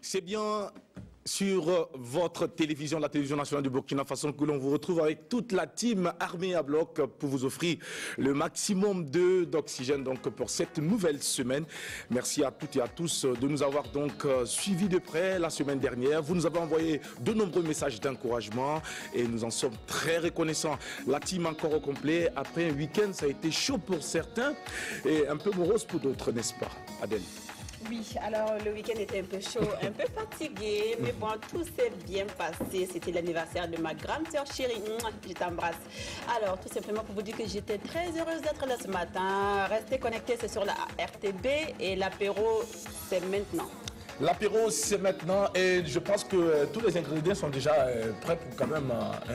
C'est bien sur votre télévision, la télévision nationale du Burkina Faso, que l'on vous retrouve avec toute la team armée à bloc pour vous offrir le maximum d'oxygène donc pour cette nouvelle semaine. Merci à toutes et à tous de nous avoir donc suivis de près la semaine dernière. Vous nous avez envoyé de nombreux messages d'encouragement et nous en sommes très reconnaissants. La team encore au complet. Après un week-end, ça a été chaud pour certains et un peu morose pour d'autres, n'est-ce pas, Adèle? Oui, alors le week-end était un peu chaud, un peu fatigué, mais bon, tout s'est bien passé. C'était l'anniversaire de ma grande sœur chérie. Je t'embrasse. Alors, tout simplement pour vous dire que j'étais très heureuse d'être là ce matin. Restez connectés, c'est sur la RTB et l'apéro, c'est maintenant. L'apéro, c'est maintenant et je pense que tous les ingrédients sont déjà prêts pour quand même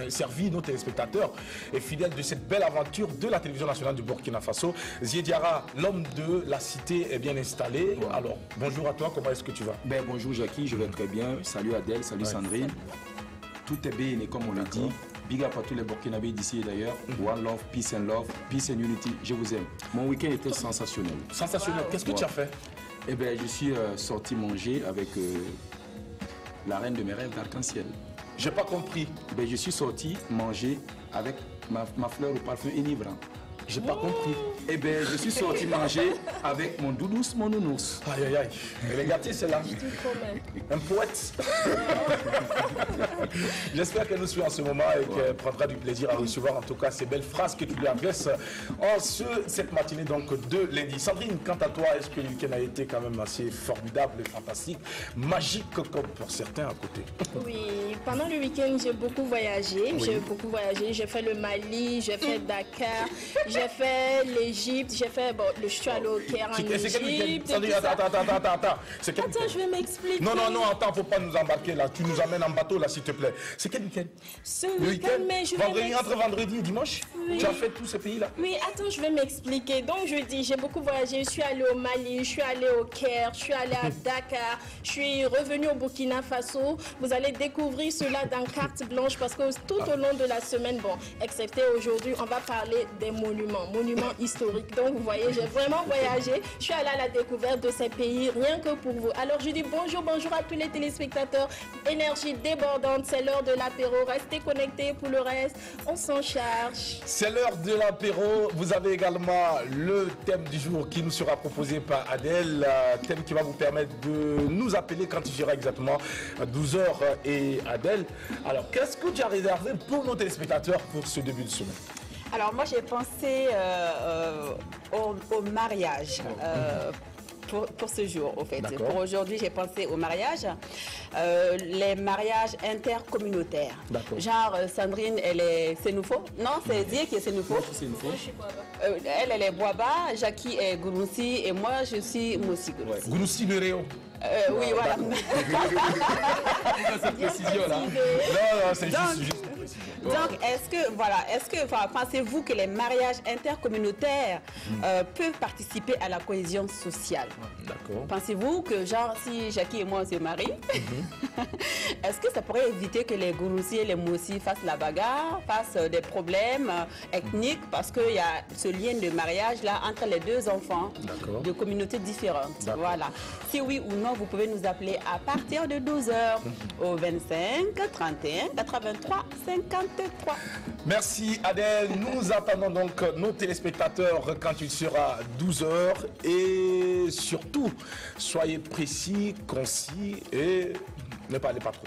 servir nos téléspectateurs et fidèles de cette belle aventure de la télévision nationale du Burkina Faso. Ziediara, l'homme de la cité, est bien installé. Ouais. Alors, bonjour à toi, comment est-ce que tu vas? Bonjour Jackie, je vais très bien. Salut Adèle, salut Sandrine. Tout est bien et comme on l'a dit. Big up à tous les Burkinabés d'ici et d'ailleurs. One love, peace and unity. Je vous aime. Mon week-end était sensationnel. Sensationnel. Qu'est-ce que tu as fait? Eh bien, je suis sorti manger avec la reine de mes rêves d'arc-en-ciel. J'ai pas compris. Ben, je suis sorti manger avec ma fleur au parfum enivrant. J'ai pas compris. Eh bien, je suis sorti manger avec mon doudous, mon nounous. Aïe, aïe, aïe. Et les gâtés, c'est là. Un poète. J'espère qu'elle nous suit en ce moment et qu'elle prendra du plaisir à recevoir en tout cas ces belles phrases que tu lui adresses en cette matinée donc de lundi. Sandrine, quant à toi, est-ce que le week-end a été quand même assez formidable, fantastique, magique comme pour certains à côté? Oui, pendant le week-end, j'ai beaucoup voyagé. Oui. J'ai fait le Mali, j'ai fait Dakar, j'ai fait l'Égypte, j'ai fait, je suis allé au Caire en Égypte. Attends. Attends, je vais m'expliquer. Non, attends, faut pas nous embarquer là. Tu nous amènes en bateau là, s'il te plaît. C'est quel week-end? Ce week-end, mais je vais entre vendredi et dimanche? Oui. Tu as fait tous ces pays-là? Oui, attends, je vais m'expliquer. Donc, je dis, j'ai beaucoup voyagé. Je suis allée au Mali, je suis allée au Caire, je suis allée à Dakar, je suis revenue au Burkina Faso. Vous allez découvrir cela dans carte blanche parce que tout au long de la semaine, excepté aujourd'hui, on va parler des monuments historiques. Donc, vous voyez, j'ai vraiment voyagé. Je suis allée à la découverte de ces pays, rien que pour vous. Alors, je dis bonjour à tous les téléspectateurs. Énergie débordante, c'est l'heure de l'apéro. Restez connectés pour le reste. On s'en charge. C'est l'heure de l'apéro. Vous avez également le thème du jour qui nous sera proposé par Adèle. Thème qui va vous permettre de nous appeler quand il sera exactement 12h et Adèle. Alors, qu'est-ce que tu as réservé pour nos téléspectateurs pour ce début de semaine? Alors, moi, j'ai pensé au mariage. Pour ce jour, au fait. Pour aujourd'hui, j'ai pensé au mariage, les mariages intercommunautaires. Genre, Sandrine, elle est Sénoufo. Non, c'est Zie qui est Sénoufo. Elle est Boaba, Jackie est Gounoussi et moi, je suis Moussi Gounoussi. Gounoussi de Réo. Oui, voilà. Cette précision-là. Non, c'est juste une précision. Donc, est-ce que pensez-vous que les mariages intercommunautaires peuvent participer à la cohésion sociale? D'accord. Pensez-vous que, genre, si Jackie et moi on se marient, est-ce que ça pourrait éviter que les Gounoussi et les Moussi fassent la bagarre, fassent des problèmes ethniques, parce qu'il y a ce lien de mariage là entre les deux enfants de communautés différentes. Voilà. Si oui ou non, vous pouvez nous appeler à partir de 12h au 25 31 83 53. Merci Adèle. Nous attendons donc nos téléspectateurs quand il sera 12h et surtout, soyez précis, concis et ne parlez pas trop.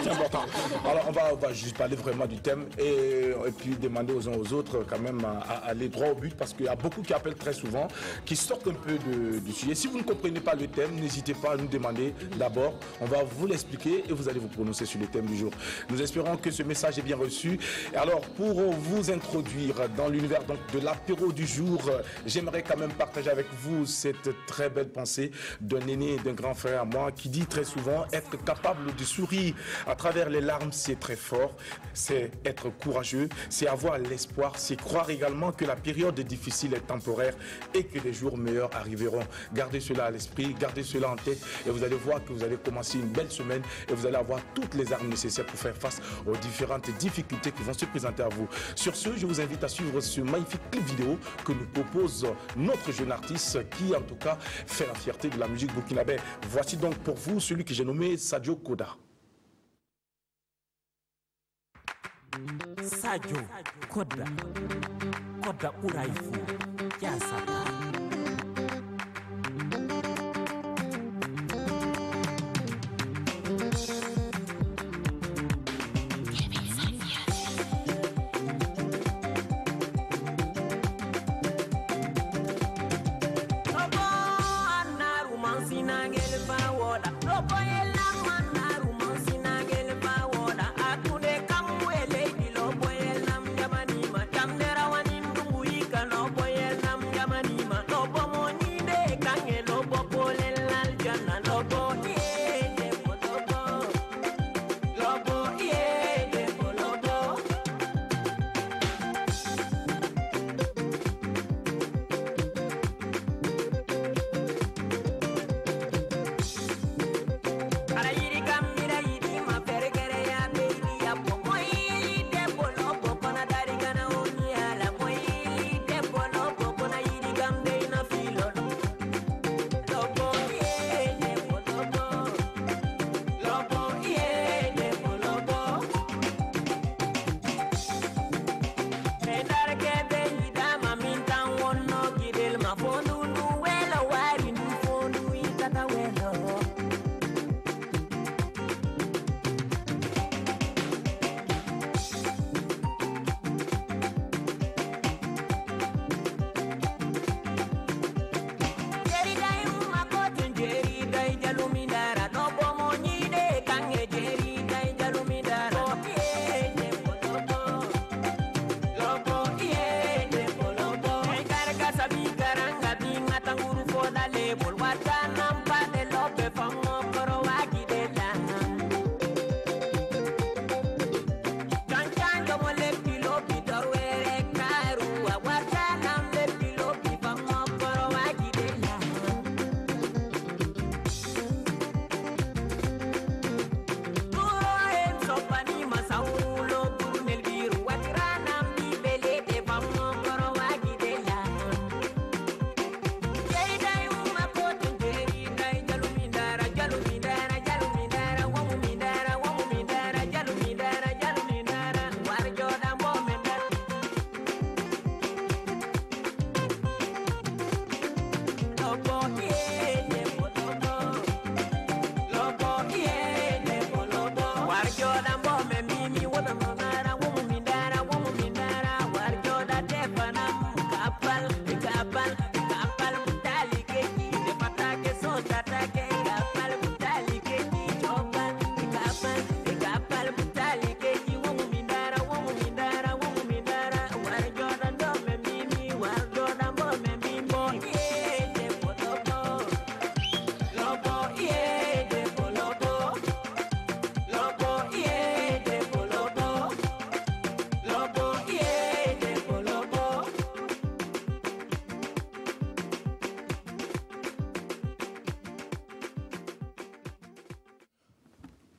C'est important. Alors on va juste parler vraiment du thème et puis demander aux uns aux autres quand même à aller droit au but parce qu'il y a beaucoup qui appellent très souvent, qui sortent un peu du sujet. Si vous ne comprenez pas le thème, n'hésitez pas à nous demander d'abord. On va vous l'expliquer et vous allez vous prononcer sur le thème du jour. Nous espérons que ce message est bien reçu. Et alors pour vous introduire dans l'univers donc de l'apéro du jour, j'aimerais quand même partager avec vous cette très belle pensée d'un aîné et d'un grand frère à moi qui dit très souvent être capable capable de sourire à travers les larmes, c'est très fort. C'est être courageux, c'est avoir l'espoir, c'est croire également que la période difficile est temporaire et que des jours meilleurs arriveront. Gardez cela à l'esprit, gardez cela en tête et vous allez voir que vous allez commencer une belle semaine et vous allez avoir toutes les armes nécessaires pour faire face aux différentes difficultés qui vont se présenter à vous. Sur ce, je vous invite à suivre ce magnifique clip vidéo que nous propose notre jeune artiste qui en tout cas fait la fierté de la musique burkinabé. Voici donc pour vous celui que j'ai nommé Sadio Koda. Sadio Koda Koda uraifu Yasaka.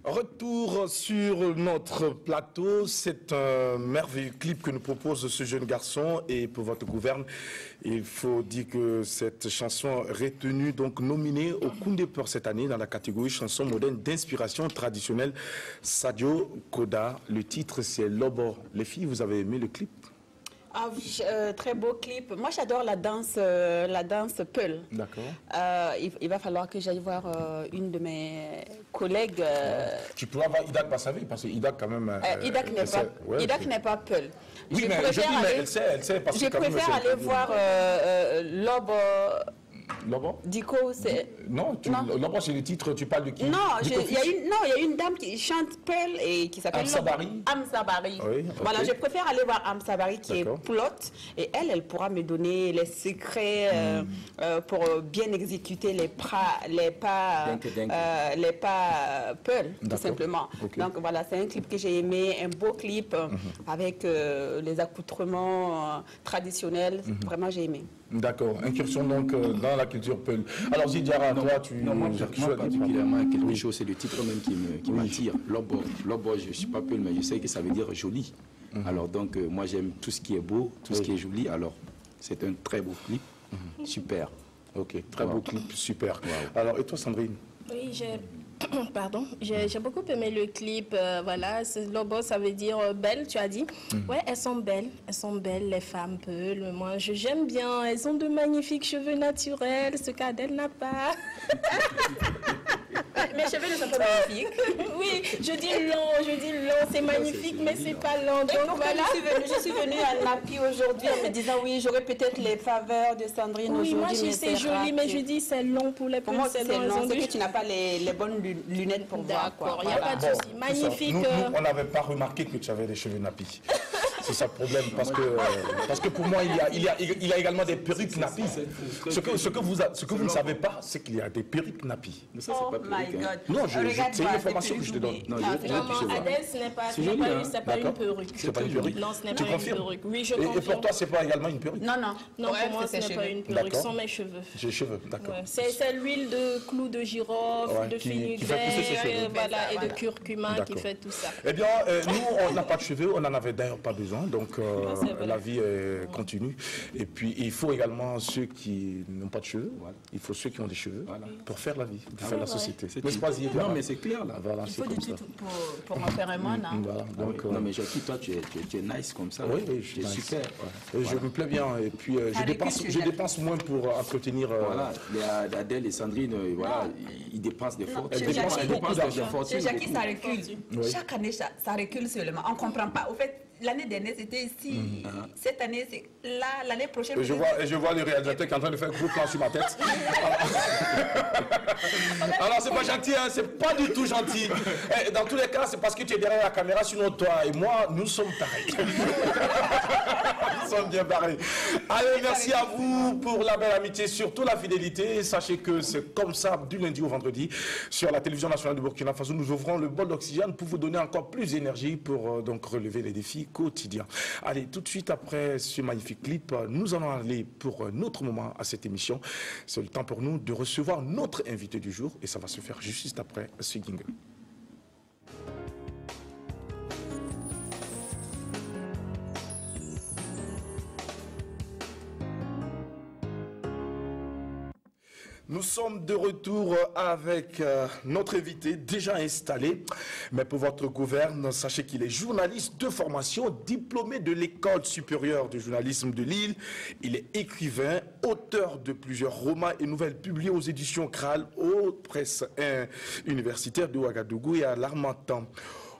Retour sur notre plateau, c'est un merveilleux clip que nous propose ce jeune garçon et pour votre gouverne, il faut dire que cette chanson retenue, donc nominée au Koundé pour cette année dans la catégorie chanson moderne d'inspiration traditionnelle, Sadio Koda. Le titre c'est Lobo. Les filles, vous avez aimé le clip? Ah oui, très beau clip. Moi, j'adore la danse Peul. D'accord. Il va falloir que j'aille voir une de mes collègues. Tu pourras voir Idak Bassavi, parce que Idak quand même... Idak n'est pas Peul. Oui, mais je dis, mais elle sait parce que... Je préfère aller voir Lobo... Lobo? Dico, c'est... Non, Lobo, c'est le titre, tu parles de qui? Non, Dico il y a une dame qui chante Pearl et qui s'appelle... Amsabari. Amsabari. Oui, Voilà, ok. je préfère aller voir Amsabari qui est D'accord. plotte et elle pourra me donner les secrets pour bien exécuter les pas Pearl, tout D'accord. simplement. Ok. Donc voilà, c'est un clip que j'ai aimé, un beau clip avec les accoutrements traditionnels. Vraiment, j'ai aimé. D'accord, incursion donc dans la culture Peul. Alors Zidiara, toi, tu... Non, moi, choisis- particulièrement, quelque chose, c'est le titre même qui m'attire. Lobo, je ne suis pas Peul, mais je sais que ça veut dire joli. Alors donc, moi, j'aime tout ce qui est beau, tout ce qui est joli. Alors, c'est un très beau clip. Super. Ok, très beau clip, super. Wow. Alors, et toi, Sandrine? Oui, pardon, j'ai beaucoup aimé le clip. Voilà, Lobo, ça veut dire belle, tu as dit. Ouais, elles sont belles, les femmes Peul. Moi, j'aime bien. Elles ont de magnifiques cheveux naturels, ce qu'Adèle n'a pas. Mes cheveux ne sont pas magnifiques. Oui, je dis long, c'est magnifique, mais c'est pas long. Donc voilà. Je suis venue à Napi aujourd'hui en me disant oui, j'aurais peut-être les faveurs de Sandrine Oui, aujourd'hui. moi je mais sais c'est joli, mais raté. je dis c'est long pour les Pour Peuls, moi, c'est long. long. C'est que tu n'as pas les bonnes lunettes pour voir. D'accord, il n'y a Voilà. pas de Bon, souci. c'est Magnifique. ça. Nous, on n'avait pas remarqué que tu avais les cheveux nappis. C'est ça le problème, parce que pour moi, il y a également des perruques nappies. Ce que vous ne savez pas, c'est qu'il y a des perruques nappies. Mais ça, Oh c'est pas my perruque, hein. God. Non, Regarde, c'est une voilà, information tes que je te donne. perruques, Non, oui. je- Ah, Maman, je vois. Adèle, ce n'est pas, C'est joli, hein. c'est pas une D'accord. perruque. C'est pas une perruque. Non, ce n'est Tu pas une confirmes? perruque. Oui, je Et pour confirme. toi, c'est pas également une perruque? Non. Non, Ouais, pour moi, c'est ce ses n'est pas cheveux. une perruque, ce D'accord. sont mes cheveux. J'ai les cheveux, d'accord. Ouais, c'est l'huile de clou de girofle, Ouais, de qui fenugrec, fait pousser ses cheveux. voilà, et de Voilà. curcuma qui D'accord. fait tout ça. Eh bien, nous, on n'a pas de cheveux, on n'en avait d'ailleurs pas besoin, donc c'est vrai. la vie continue. Et puis, il faut également ceux qui n'ont pas de cheveux, il faut ceux qui ont des cheveux pour faire la vie, pour faire la société. N'est-ce pas, Zidiara? Non, mais c'est clair, là. Voilà, Il c'est faut de comme ça. tout pour en faire un moine. hein. Voilà, donc, Non, mais Jackie, toi, tu es nice comme ça. oui, je suis tu es nice. super. Et je me plais bien, et puis je dépense moins pour entretenir. Voilà, il y a Adèle et Sandrine, voilà, ils dépensent des fortunes. Chez Elles dépensent Jackie, beaucoup d'argent. de fortunes. Chez Jackie, ça recule. Oui. Chaque année, ça recule seulement. On ne comprend pas. Au fait, l'année dernière, c'était ici. Cette année, c'est là. L'année prochaine, Et je vois le réalisateur qui est en train de faire un gros plan sur ma tête. Alors c'est pas gentil, hein, c'est pas du tout gentil. Et dans tous les cas, c'est parce que tu es derrière la caméra, sinon toi et moi, nous sommes pareils. Nous sommes bien pareils. Allez, merci à vous pour la belle amitié, surtout la fidélité. Sachez que c'est comme ça du lundi au vendredi sur la télévision nationale de Burkina Faso. Nous ouvrons le bol d'oxygène pour vous donner encore plus d'énergie pour donc relever les défis quotidiens. Allez, tout de suite après ce magnifique clip, nous allons aller pour un autre moment à cette émission. C'est le temps pour nous de recevoir notre invité du jour et ça va se faire juste après ce jingle. Nous sommes de retour avec notre invité déjà installé. Mais pour votre gouverne, sachez qu'il est journaliste de formation, diplômé de l'École supérieure de journalisme de Lille. Il est écrivain, auteur de plusieurs romans et nouvelles publiées aux éditions Kral, aux presses universitaires de Ouagadougou et à l'Harmattan.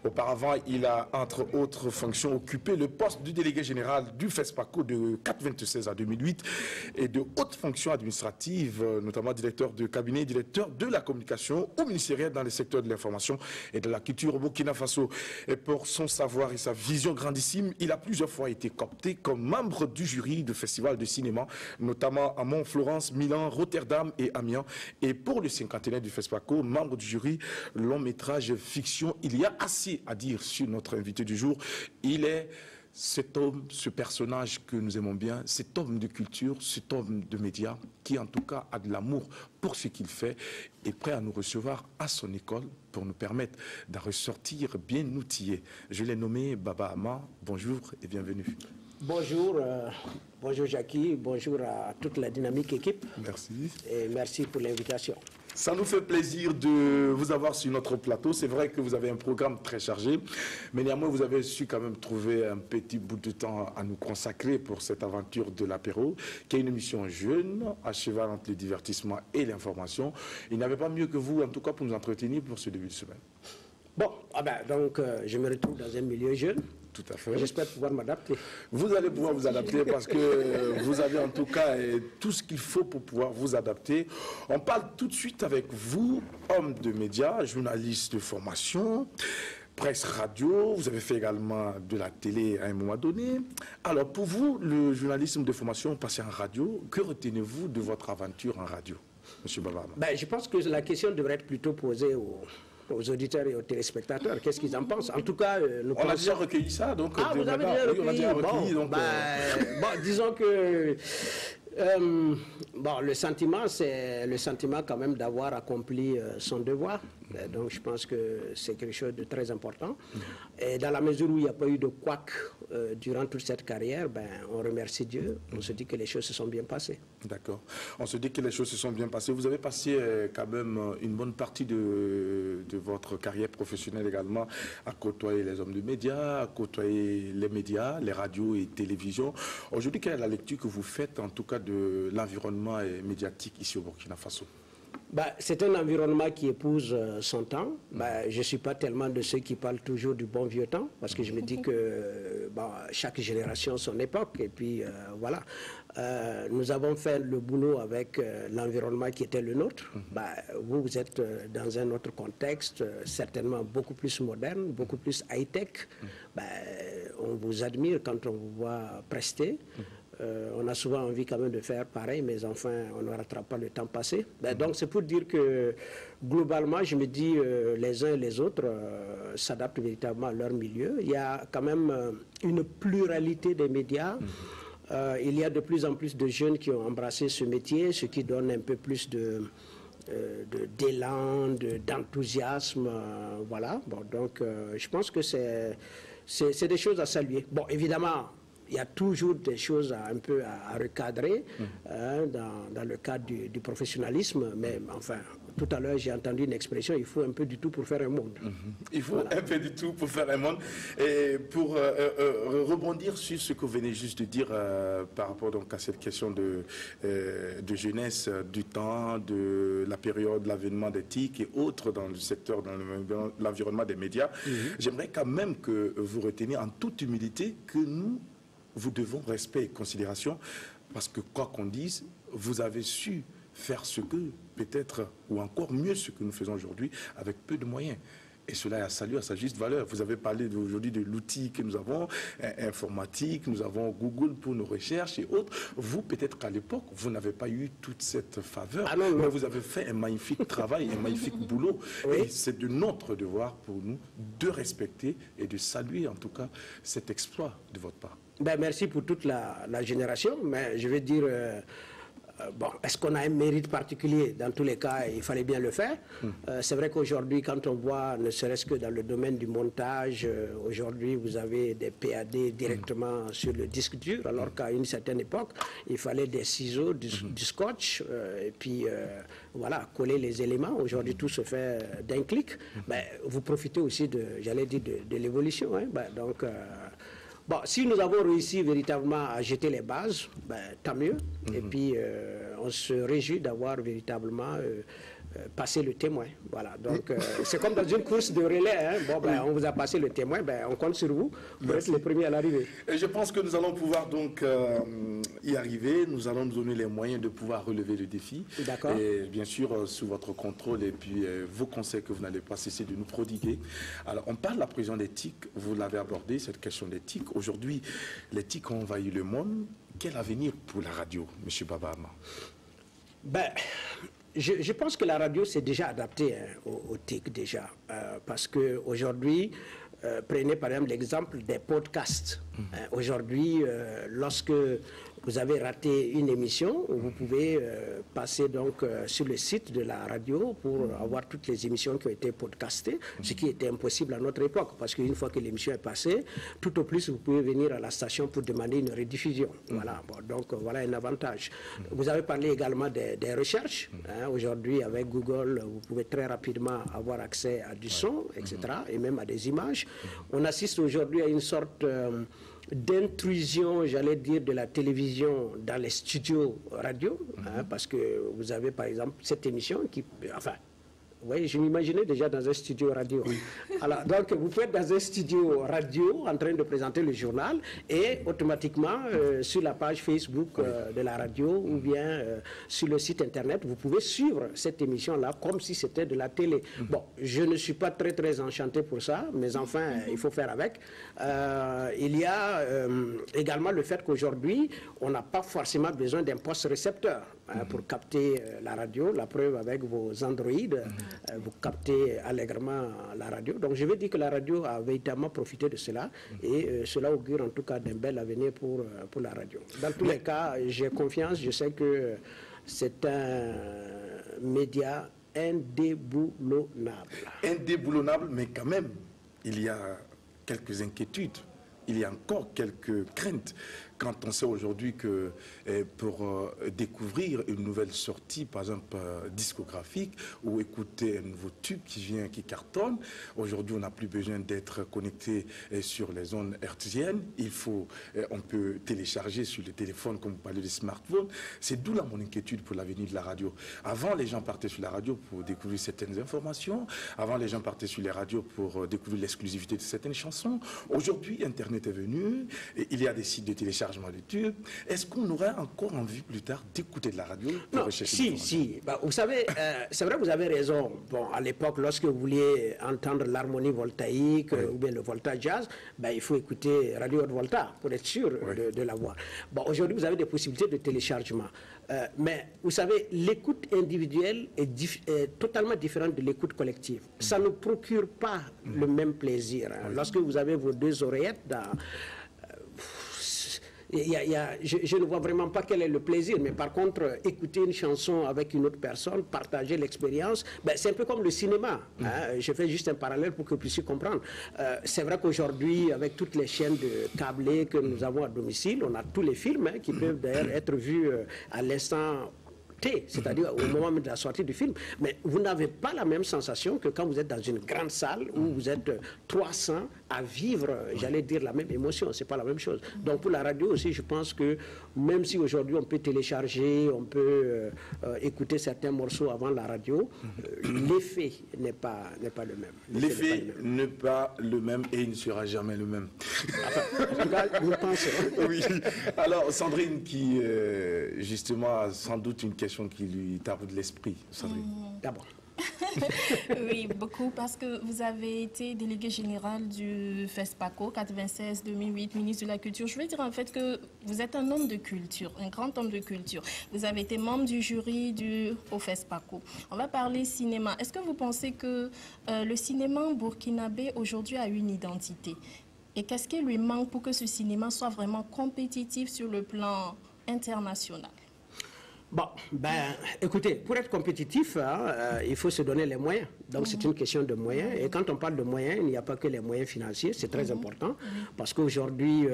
Auparavant, il a, entre autres fonctions, occupé le poste de délégué général du FESPACO de 1996 à 2008 et de hautes fonctions administratives, notamment directeur de cabinet, directeur de la communication au ministériel dans les secteurs de l'information et de la culture au Burkina Faso. Et pour son savoir et sa vision grandissime, il a plusieurs fois été coopté comme membre du jury de festivals de cinéma, notamment à Mont, Florence, Milan, Rotterdam et Amiens. Et pour le cinquantenaire du FESPACO, membre du jury long métrage fiction. Il y a assez à dire sur notre invité du jour. Il est cet homme, ce personnage que nous aimons bien, cet homme de culture, cet homme de médias, qui en tout cas a de l'amour pour ce qu'il fait, est prêt à nous recevoir à son école pour nous permettre d'en ressortir bien outillés. Je l'ai nommé Baba Ama. Bonjour et bienvenue. Bonjour, bonjour Jackie, bonjour à toute la dynamique équipe. Merci. Et merci pour l'invitation. Ça nous fait plaisir de vous avoir sur notre plateau. C'est vrai que vous avez un programme très chargé, mais néanmoins, vous avez su quand même trouver un petit bout de temps à nous consacrer pour cette aventure de l'apéro, qui est une émission jeune, à cheval entre le divertissement et l'information. Il n'y avait pas mieux que vous, en tout cas, pour nous entretenir pour ce début de semaine. Bon, donc je me retrouve dans un milieu jeune. Tout à fait. J'espère pouvoir m'adapter. Vous allez pouvoir vous adapter parce que vous avez en tout cas tout ce qu'il faut pour pouvoir vous adapter. On parle tout de suite avec vous, homme de médias, journaliste de formation, presse radio, vous avez fait également de la télé à un moment donné. Alors pour vous, le journalisme de formation passé en radio, que retenez-vous de votre aventure en radio, M. Babama? Je pense que la question devrait être plutôt posée aux auditeurs et aux téléspectateurs. Qu'est-ce qu'ils en pensent? En tout cas, nous on a déjà recueilli ça, donc... Ah, vous avez déjà recueilli? Oui, on a déjà recueilli, donc... disons que... le sentiment, c'est le sentiment quand même d'avoir accompli son devoir. Donc je pense que c'est quelque chose de très important. Et dans la mesure où il n'y a pas eu de couac durant toute cette carrière, on remercie Dieu. On se dit que les choses se sont bien passées. D'accord. On se dit que les choses se sont bien passées. Vous avez passé quand même une bonne partie de votre carrière professionnelle également à côtoyer les hommes de médias, à côtoyer les médias, les radios et télévisions. Aujourd'hui, quelle est la lecture que vous faites en tout cas de l'environnement médiatique ici au Burkina Faso? C'est un environnement qui épouse son temps. Je ne suis pas tellement de ceux qui parlent toujours du bon vieux temps, parce que je me dis que chaque génération son époque. Et puis voilà, nous avons fait le boulot avec l'environnement qui était le nôtre. Vous êtes dans un autre contexte, certainement beaucoup plus moderne, beaucoup plus high-tech. On vous admire quand on vous voit prester. On a souvent envie quand même de faire pareil, mais enfin, on ne rattrape pas le temps passé. Donc, c'est pour dire que, globalement, je me dis, les uns et les autres s'adaptent véritablement à leur milieu. Il y a quand même une pluralité des médias. Il y a de plus en plus de jeunes qui ont embrassé ce métier, ce qui donne un peu plus d'élan, d'enthousiasme. Voilà. Donc, je pense que c'est des choses à saluer. Bon, évidemment, il y a toujours des choses un peu à recadrer dans le cadre du professionnalisme, mais enfin, tout à l'heure j'ai entendu une expression, il faut un peu du tout pour faire un monde. Il faut un peu du tout pour faire un monde. Et pour rebondir sur ce que vous venez juste de dire par rapport donc à cette question de jeunesse, du temps, de la période, l'avènement des TIC et autres dans le secteur, dans l'environnement des médias, j'aimerais quand même que vous reteniez en toute humilité que vous devons respect et considération, parce que quoi qu'on dise, vous avez su faire ce que, peut-être, ou encore mieux ce que nous faisons aujourd'hui, avec peu de moyens. Et cela est à saluer à sa juste valeur. Vous avez parlé aujourd'hui de l'outil que nous avons, informatique, nous avons Google pour nos recherches et autres. Vous, peut-être qu'à l'époque, vous n'avez pas eu toute cette faveur, mais vous avez fait un magnifique travail, un magnifique boulot. Oui. Et c'est de notre devoir pour nous de respecter et de saluer en tout cas cet exploit de votre part. Merci pour toute la génération, mais je vais dire... est-ce qu'on a un mérite particulier? Dans tous les cas, il fallait bien le faire. C'est vrai qu'aujourd'hui, quand on voit, ne serait-ce que dans le domaine du montage, aujourd'hui, vous avez des PAD directement sur le disque dur, alors qu'à une certaine époque, il fallait des ciseaux, du scotch, et puis voilà, coller les éléments. Aujourd'hui, tout se fait d'un clic. Vous profitez aussi de l'évolution. Donc... si nous avons réussi véritablement à jeter les bases, tant mieux. Et puis, on se réjouit d'avoir véritablement passé le témoin. Voilà. Donc, c'est comme dans une course de relais. On vous a passé le témoin, on compte sur vous pour être les premiers à l'arrivée. Et je pense que nous allons pouvoir donc y arriver. Nous allons nous donner les moyens de pouvoir relever le défi. D'accord. Et bien sûr, sous votre contrôle et puis vos conseils que vous n'allez pas cesser de nous prodiguer. Alors, on parle de la prison d'éthique. Vous l'avez abordé, cette question d'éthique. Aujourd'hui, l'éthique ont envahi le monde. Quel avenir pour la radio, M. Babama? Je pense que la radio s'est déjà adaptée au TIC déjà. Parce qu'aujourd'hui, prenez par exemple l'exemple des podcasts. Aujourd'hui, lorsque vous avez raté une émission, vous pouvez passer donc sur le site de la radio pour avoir toutes les émissions qui ont été podcastées, ce qui était impossible à notre époque, parce qu'une fois que l'émission est passée, tout au plus vous pouvez venir à la station pour demander une rediffusion. Voilà. Donc voilà un avantage. Vous avez parlé également des recherches. Aujourd'hui, avec Google, vous pouvez très rapidement avoir accès à du son, etc., et même à des images. On assiste aujourd'hui à une sorte d'intrusion, j'allais dire, de la télévision dans les studios radio, parce que vous avez par exemple cette émission qui, enfin, Vous voyez, je m'imaginais déjà dans un studio radio. Alors, donc, vous pouvez être dans un studio radio en train de présenter le journal et automatiquement, sur la page Facebook de la radio ou bien sur le site Internet, vous pouvez suivre cette émission-là comme si c'était de la télé. Bon, je ne suis pas très enchanté pour ça, mais enfin, il faut faire avec. Il y a également le fait qu'aujourd'hui, on n'a pas forcément besoin d'un poste récepteur pour capter la radio. La preuve avec vos Android, vous captez allègrement la radio. Donc je veux dire que la radio a véritablement profité de cela et cela augure en tout cas d'un bel avenir pour la radio. Dans tous les cas, j'ai confiance, je sais que c'est un média indéboulonnable. Indéboulonnable, mais quand même, il y a quelques inquiétudes. Il y a encore quelques craintes quand on sait aujourd'hui que pour découvrir une nouvelle sortie, par exemple discographique, ou écouter un nouveau tube qui cartonne, aujourd'hui on n'a plus besoin d'être connecté sur les zones hertziennes. On peut télécharger sur le téléphone, comme vous parlez des smartphones. C'est d'où là mon inquiétude pour l'avenir de la radio. Avant, les gens partaient sur la radio pour découvrir certaines informations. Avant, les gens partaient sur les radios pour découvrir l'exclusivité de certaines chansons. Aujourd'hui, Internet est venu, et il y a des sites de téléchargement de tubes. Est-ce qu'on aurait encore envie plus tard d'écouter de la radio pour rechercher si. Bah, vous savez, c'est vrai, vous avez raison. Bon, à l'époque, lorsque vous vouliez entendre l'harmonie voltaïque ou bien le volta jazz, bah, il faut écouter Radio Haute Volta pour être sûr de l'avoir. Bon, aujourd'hui, vous avez des possibilités de téléchargement. Mais vous savez, l'écoute individuelle est totalement différente de l'écoute collective. Ça ne procure pas le même plaisir. Lorsque vous avez vos deux oreillettes dans... je ne vois vraiment pas quel est le plaisir, mais par contre, écouter une chanson avec une autre personne, partager l'expérience, ben, c'est un peu comme le cinéma. Je fais juste un parallèle pour que vous puissiez comprendre. C'est vrai qu'aujourd'hui, avec toutes les chaînes de câblés que nous avons à domicile, on a tous les films qui peuvent d'ailleurs être vus à l'instant T, c'est-à-dire au moment de la sortie du film. Mais vous n'avez pas la même sensation que quand vous êtes dans une grande salle où vous êtes 300 à vivre, j'allais dire, la même émotion. C'est pas la même chose. Donc pour la radio aussi, je pense que même si aujourd'hui on peut télécharger, on peut écouter certains morceaux avant la radio, l'effet n'est pas le même. L'effet n'est pas le même et il ne sera jamais le même. En tout cas, vous le pensez. Oui. Alors Sandrine, qui justement a sans doute une question qui lui taraude l'esprit. Sandrine. D'abord. Oui, beaucoup, parce que vous avez été délégué général du FESPACO 96-2008, ministre de la Culture. Je veux dire en fait que vous êtes un homme de culture, un grand homme de culture. Vous avez été membre du jury au FESPACO. On va parler cinéma. Est-ce que vous pensez que le cinéma burkinabé aujourd'hui a une identité? Et qu'est-ce qui lui manque pour que ce cinéma soit vraiment compétitif sur le plan international? Bon, ben, écoutez, pour être compétitif, il faut se donner les moyens. Donc, c'est une question de moyens. Et quand on parle de moyens, il n'y a pas que les moyens financiers. C'est très important. Parce qu'aujourd'hui,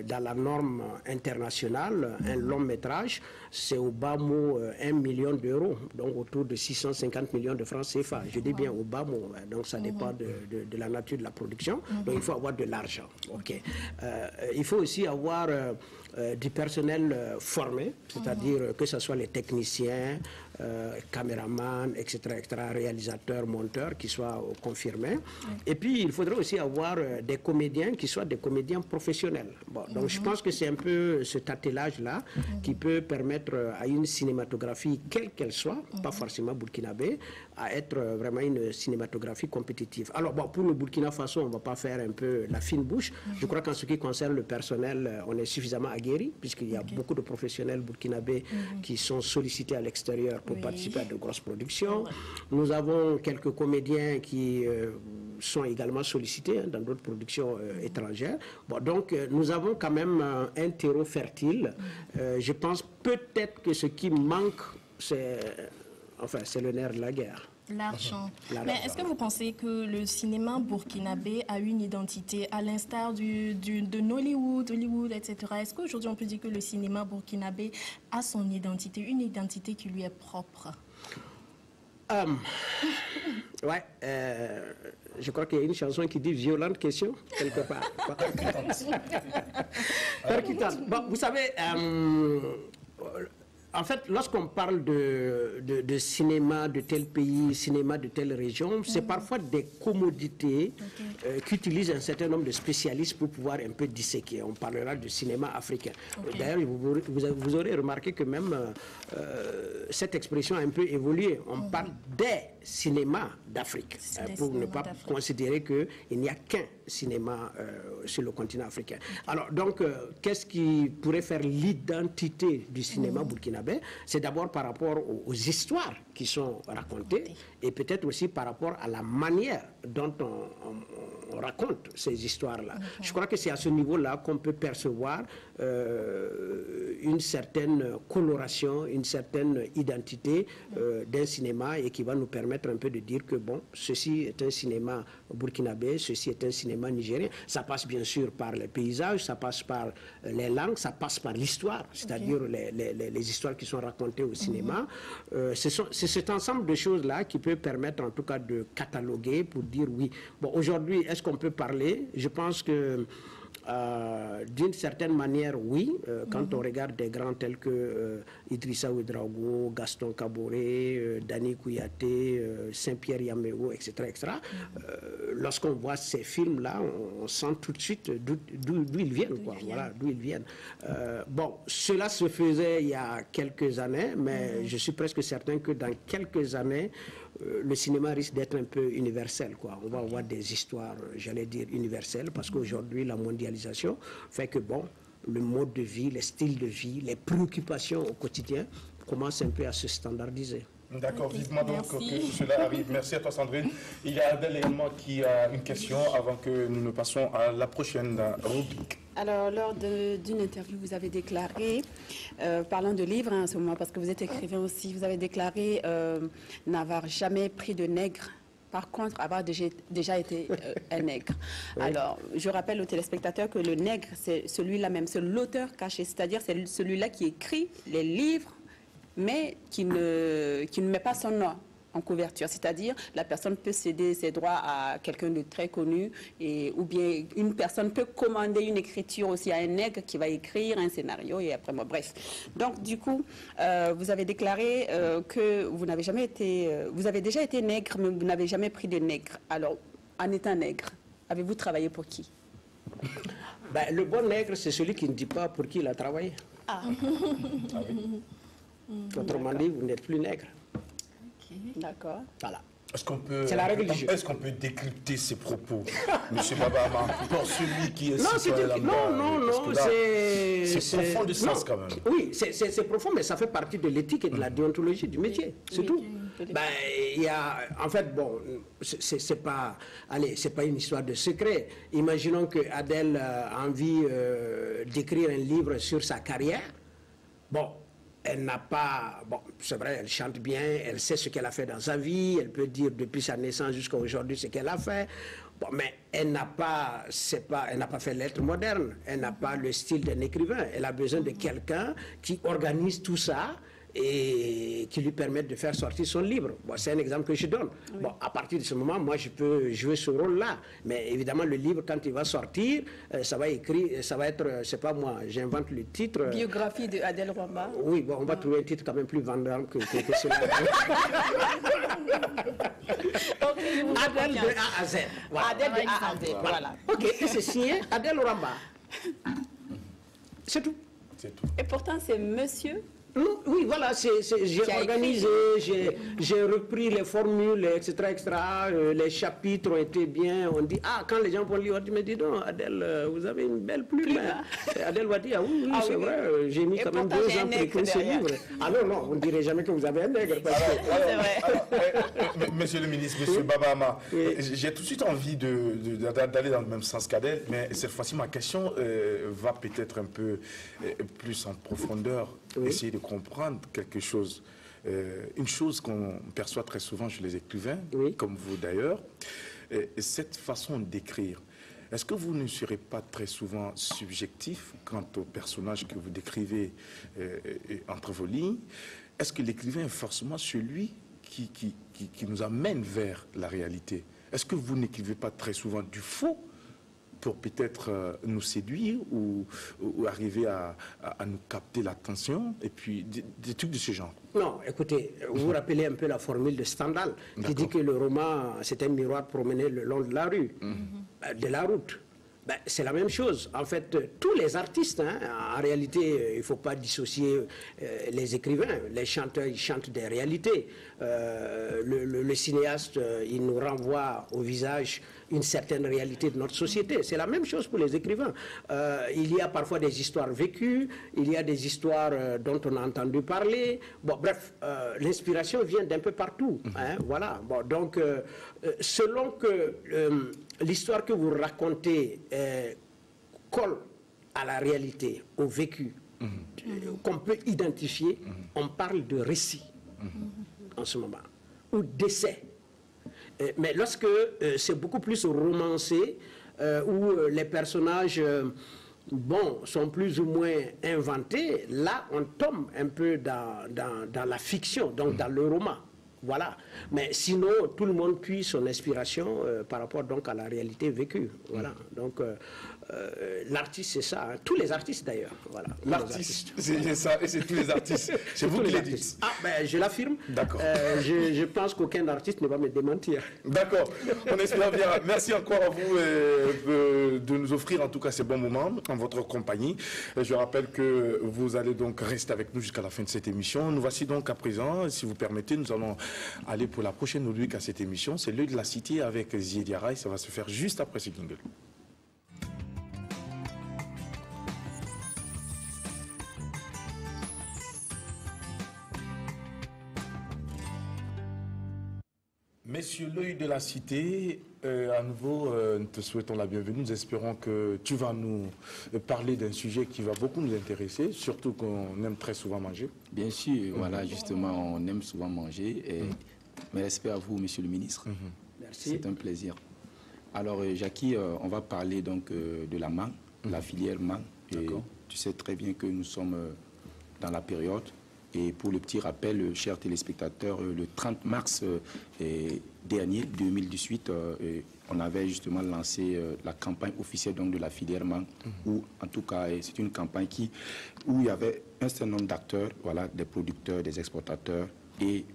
dans la norme internationale, un long métrage, c'est au bas mot 1 million d'euros. Donc, autour de 650 millions de francs CFA. Je dis bien au bas mot. Donc, ça dépend de la nature de la production. Donc, il faut avoir de l'argent. OK. Il faut aussi avoir du personnel formé, c'est-à-dire que ce soit les techniciens, caméramans, etc., réalisateurs, monteurs qui soient confirmés. Et puis, il faudrait aussi avoir des comédiens qui soient des comédiens professionnels. Bon, donc, je pense que c'est un peu cet attelage-là qui peut permettre à une cinématographie, quelle qu'elle soit, pas forcément burkinabé, à être vraiment une cinématographie compétitive. Alors, bon, pour le Burkina Faso, on ne va pas faire un peu la fine bouche. Je crois qu'en ce qui concerne le personnel, on est suffisamment aguerri, puisqu'il y a beaucoup de professionnels burkinabés qui sont sollicités à l'extérieur pour participer à de grosses productions. Nous avons quelques comédiens qui sont également sollicités dans d'autres productions étrangères. Bon, donc, nous avons quand même un terreau fertile. Je pense peut-être que ce qui manque, c'est le nerf de la guerre. L'argent. Mais est-ce que vous pensez que le cinéma burkinabé a une identité, à l'instar de Nollywood, Hollywood, etc. Est-ce qu'aujourd'hui on peut dire que le cinéma burkinabé a son identité, une identité qui lui est propre? Ouais, je crois qu'il y a une chanson qui dit violente question, quelque part. Percutante. Bon, vous savez, En fait, lorsqu'on parle de cinéma de tel pays, cinéma de telle région, c'est parfois des commodités qu'utilisent un certain nombre de spécialistes pour pouvoir un peu disséquer. On parlera de cinéma africain. D'ailleurs, vous aurez remarqué que même cette expression a un peu évolué. On parle des cinémas d'Afrique, pour ne pas considérer qu'il n'y a qu'un cinéma sur le continent africain. Alors, donc, qu'est-ce qui pourrait faire l'identité du cinéma burkinabé? C'est d'abord par rapport aux histoires qui sont racontées et peut-être aussi par rapport à la manière dont on raconte ces histoires-là. Je crois que c'est à ce niveau-là qu'on peut percevoir une certaine coloration, une certaine identité d'un cinéma et qui va nous permettre un peu de dire que bon, ceci est un cinéma burkinabé, ceci est un cinéma nigérien. Ça passe bien sûr par les paysages, ça passe par les langues, ça passe par l'histoire, c'est-à-dire les histoires qui sont racontées au cinéma. C'est cet ensemble de choses-là qui peut permettre en tout cas de cataloguer pour dire oui. Bon, aujourd'hui, est-ce qu'on peut parler? Je pense que d'une certaine manière, oui. Quand on regarde des grands tels que Idrissa Ouedraogo, Gaston Kaboré, Dani Kouyaté, Saint-Pierre Yaméo, etc., lorsqu'on voit ces films-là, on sent tout de suite d'où ils viennent, quoi. Voilà, d'où ils viennent. Bon, cela se faisait il y a quelques années, mais je suis presque certain que dans quelques années, le cinéma risque d'être un peu universel, quoi. On va avoir des histoires, j'allais dire, universelles, parce qu'aujourd'hui, la mondialisation fait que, bon, le mode de vie, les styles de vie, les préoccupations au quotidien commencent un peu à se standardiser. D'accord, vivement donc que cela arrive. Merci à toi Sandrine. Il y a Adèle également qui a une question avant que nous ne passions à la prochaine rubrique. Alors, lors d'une interview, vous avez déclaré, parlant de livres en ce moment, parce que vous êtes écrivain aussi, vous avez déclaré n'avoir jamais pris de nègre. Par contre, avoir déjà été un nègre. Oui. Alors, je rappelle aux téléspectateurs que le nègre, c'est celui-là même, c'est l'auteur caché, c'est-à-dire c'est celui-là qui écrit les livres, mais qui ne met pas son nom en couverture. C'est-à-dire, la personne peut céder ses droits à quelqu'un de très connu, ou bien une personne peut commander une écriture aussi à un nègre qui va écrire un scénario, et après, bon, bref. Donc, du coup, vous avez déclaré que vous n'avez jamais été... vous avez déjà été nègre, mais vous n'avez jamais pris de nègre. Alors, en étant nègre, avez-vous travaillé pour qui? Ben, le bon nègre, c'est celui qui ne dit pas pour qui il a travaillé. Ah. Ah oui. Autrement dit, vous n'êtes plus nègre. D'accord. Voilà. C'est la règle du jeu. Est-ce qu'on peut décrypter ces propos, M. Babama, pour celui qui est non, c'est profond du sens quand même. Oui, c'est profond, mais ça fait partie de l'éthique et de la déontologie du métier, c'est tout. Ben, il y a, en fait, bon, c'est pas une histoire de secret. Imaginons que Adèle a envie d'écrire un livre sur sa carrière. Bon. Elle n'a pas... Bon, c'est vrai, elle chante bien, elle sait ce qu'elle a fait dans sa vie, elle peut dire depuis sa naissance jusqu'à aujourd'hui ce qu'elle a fait. Bon, mais elle n'a pas fait lettres modernes, elle n'a pas le style d'un écrivain. Elle a besoin de quelqu'un qui organise tout ça et qui lui permette de faire sortir son livre. Bon, c'est un exemple que je donne. Oui. Bon, à partir de ce moment, moi, je peux jouer ce rôle-là. Mais évidemment, le livre, quand il va sortir, ça va être, c'est pas moi, j'invente le titre. Biographie de Adèle Rwamba. Oui, bon, on va trouver un titre quand même plus vendable que cela. Adèle de A à Z. Voilà. Adèle de A à Z, voilà. Ok, et c'est signé Adèle Rwamba. C'est tout. Et pourtant, c'est monsieur... Oui, voilà, j'ai organisé, j'ai repris les formules, etc., les chapitres ont été bien, on dit, quand les gens vont lire, on me dit, non, Adèle, vous avez une belle plume. Adèle va dire, oui, c'est vrai, j'ai mis quand même 2 ans pour écrire ce livre. Ah non, on ne dirait jamais que vous avez un nègre. Monsieur le ministre, monsieur Babama, j'ai tout de suite envie d'aller dans le même sens qu'Adèle, mais cette fois-ci, ma question va peut-être un peu plus en profondeur. Essayer de comprendre quelque chose. Une chose qu'on perçoit très souvent chez les écrivains, comme vous d'ailleurs, cette façon d'écrire. Est-ce que vous ne serez pas très souvent subjectif quant au personnage que vous décrivez entre vos lignes? Est-ce que l'écrivain est forcément celui qui nous amène vers la réalité? Est-ce que vous n'écrivez pas très souvent du faux pour peut-être nous séduire ou arriver à nous capter l'attention, et puis des trucs de ce genre. Non, écoutez, vous vous rappelez un peu la formule de Stendhal, qui dit que le roman, c'est un miroir promené le long de la rue, de la route. Ben, c'est la même chose. En fait, tous les artistes, hein, en réalité, il ne faut pas dissocier les écrivains. Les chanteurs, ils chantent des réalités. Le cinéaste, il nous renvoie au visage une certaine réalité de notre société. C'est la même chose pour les écrivains. Il y a parfois des histoires vécues, il y a des histoires dont on a entendu parler. Bon, bref, l'inspiration vient d'un peu partout. Hein, voilà. Bon, donc, selon que l'histoire que vous racontez colle à la réalité, au vécu, qu'on peut identifier, on parle de récit en ce moment, ou d'essai. Mais lorsque c'est beaucoup plus romancé, où les personnages sont plus ou moins inventés, là on tombe un peu dans la fiction, donc dans le roman. Voilà. Mais sinon, tout le monde puise son inspiration par rapport donc à la réalité vécue. Voilà. Donc, l'artiste, c'est ça. Hein. Tous les artistes, d'ailleurs. Voilà. L'artiste, c'est ça. Et c'est tous les artistes. C'est vous qui le dites. Ah, ben, je l'affirme. D'accord. Je pense qu'aucun artiste ne va me démentir. D'accord. On espère bien. Merci encore à vous de nous offrir, en tout cas, ces bons moments en votre compagnie. Je rappelle que vous allez donc rester avec nous jusqu'à la fin de cette émission. Nous voici donc à présent, si vous permettez, nous allons aller pour la prochaine rubrique à cette émission. C'est l'œil de la cité avec Zié Diarra. Ça va se faire juste après ce jingle. Messieurs, l'œil de la cité, à nouveau, nous te souhaitons la bienvenue. Nous espérons que tu vas nous parler d'un sujet qui va beaucoup nous intéresser, surtout qu'on aime très souvent manger. Bien sûr, voilà, justement, on aime souvent manger. Et mes respects à vous, monsieur le ministre. Merci. C'est un plaisir. Alors, Jackie, on va parler donc de la mangue, la filière mangue. Et tu sais très bien que nous sommes dans la période. Et pour le petit rappel, chers téléspectateurs, le 30 mars dernier, 2018, on avait justement lancé la campagne officielle donc, de la filière mangue, où en tout cas, c'est une campagne où il y avait un certain nombre d'acteurs, voilà, des producteurs, des exportateurs. Et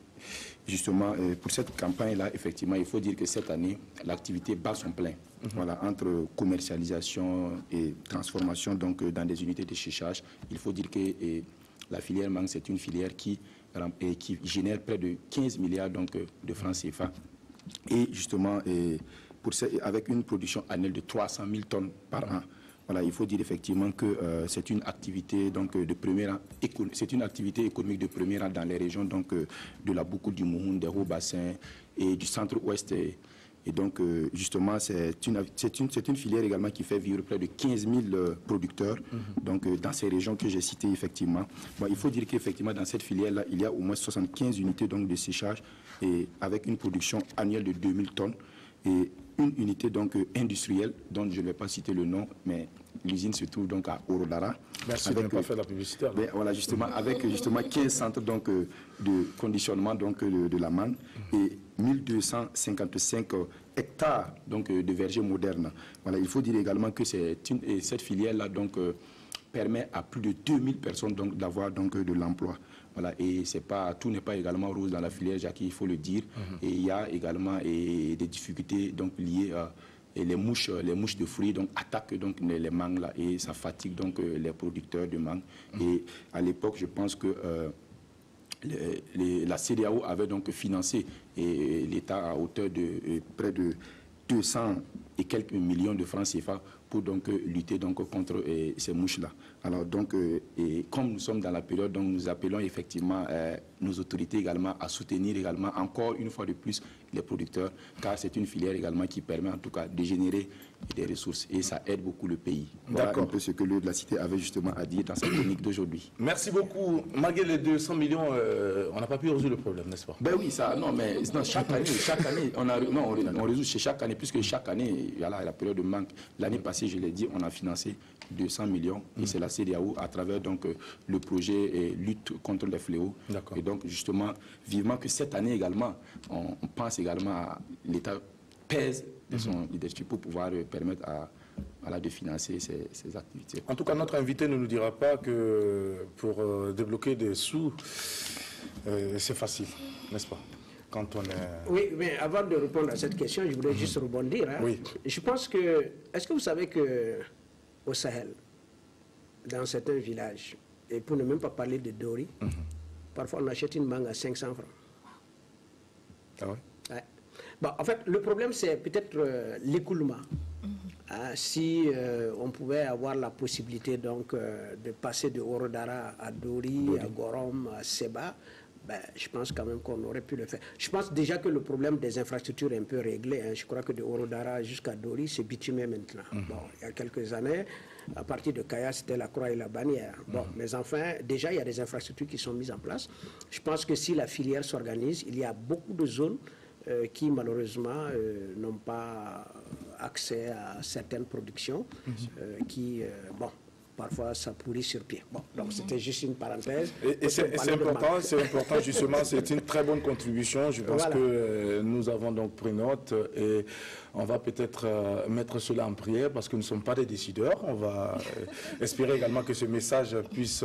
justement, pour cette campagne-là, effectivement, il faut dire que cette année, l'activité bat son plein. Voilà, entre commercialisation et transformation donc, dans des unités de séchage, il faut dire que... la filière mangue, c'est une filière qui génère près de 15 milliards donc, de francs CFA. Et justement, avec une production annuelle de 300 000 tonnes par an. Voilà, il faut dire effectivement que c'est une activité donc, de premier rang, c'est une activité économique de premier rang dans les régions donc, de la Boucoule, du Mouhoun, des Hauts-Bassins et du centre-ouest. Et donc, justement, c'est une filière également qui fait vivre près de 15 000 producteurs donc, dans ces régions que j'ai citées, effectivement. Bon, il faut dire qu'effectivement, dans cette filière-là, il y a au moins 75 unités donc, de séchage et avec une production annuelle de 2000 tonnes et une unité donc, industrielle dont je ne vais pas citer le nom, mais l'usine se trouve donc à Orodara. Merci de ne pas faire la publicité. Ben, voilà, justement, avec justement 15 centres donc, de conditionnement donc, de la mangue et 1255 hectares donc, de vergers modernes. Voilà, il faut dire également que cette filière-là donc, permet à plus de 2000 personnes d'avoir donc, de l'emploi. Voilà, et tout n'est pas également rose dans la filière, Jackie, il faut le dire. Et il y a également des difficultés donc, liées à les mouches de fruits donc, attaquent donc, les mangues là, et ça fatigue donc, les producteurs de mangue. Et à l'époque, je pense que la CEDEAO avait donc financé l'État à hauteur de près de 200 et quelques millions de francs CFA pour donc lutter donc contre ces mouches-là. Alors donc, comme nous sommes dans la période, donc nous appelons effectivement nos autorités également à soutenir également encore une fois de plus les producteurs, car c'est une filière également qui permet en tout cas de générer des ressources et ça aide beaucoup le pays. Voilà un peu ce que le de la cité avait justement à dire dans sa chronique d'aujourd'hui. Merci beaucoup. Malgré les 200 millions, on n'a pas pu résoudre le problème, n'est-ce pas? Ben oui, ça, non, mais non, chaque année, on résout chez chaque année, puisque chaque année, voilà, la période de manque. L'année passée, je l'ai dit, on a financé 200 millions et c'est la CEDEAO à travers donc, le projet lutte contre les fléaux. Et donc, justement, vivement que cette année également, on pense également à l'État pèse de son leadership pour pouvoir permettre voilà, de financer ces activités. En tout cas, notre invité ne nous dira pas que pour débloquer des sous, c'est facile, n'est-ce pas? Quand on est... Oui, mais avant de répondre à cette question, je voulais juste rebondir. Hein. Oui. Je pense que... Est-ce que vous savez qu'au Sahel, dans certains villages, et pour ne même pas parler de Dori, parfois on achète une mangue à 500 francs. Ah ouais? Ouais. Bon, en fait, le problème, c'est peut-être l'écoulement. Si on pouvait avoir la possibilité donc, de passer de Orodara à Dori, à Gorom, à Seba, ben, je pense quand même qu'on aurait pu le faire. Je pense déjà que le problème des infrastructures est un peu réglé. Hein. Je crois que de Orodara jusqu'à Dori, c'est bitumé maintenant. Bon, il y a quelques années, à partir de Kaya, c'était la croix et la bannière. Bon, mais enfin, déjà, il y a des infrastructures qui sont mises en place. Je pense que si la filière s'organise, il y a beaucoup de zones qui, malheureusement, n'ont pas accès à certaines productions qui, bon, parfois ça pourrit sur pied. Bon, donc c'était juste une parenthèse. Et c'est important justement, c'est une très bonne contribution. Je pense que nous avons donc pris note et on va peut-être mettre cela en prière parce que nous ne sommes pas des décideurs. On va espérer également que ce message puisse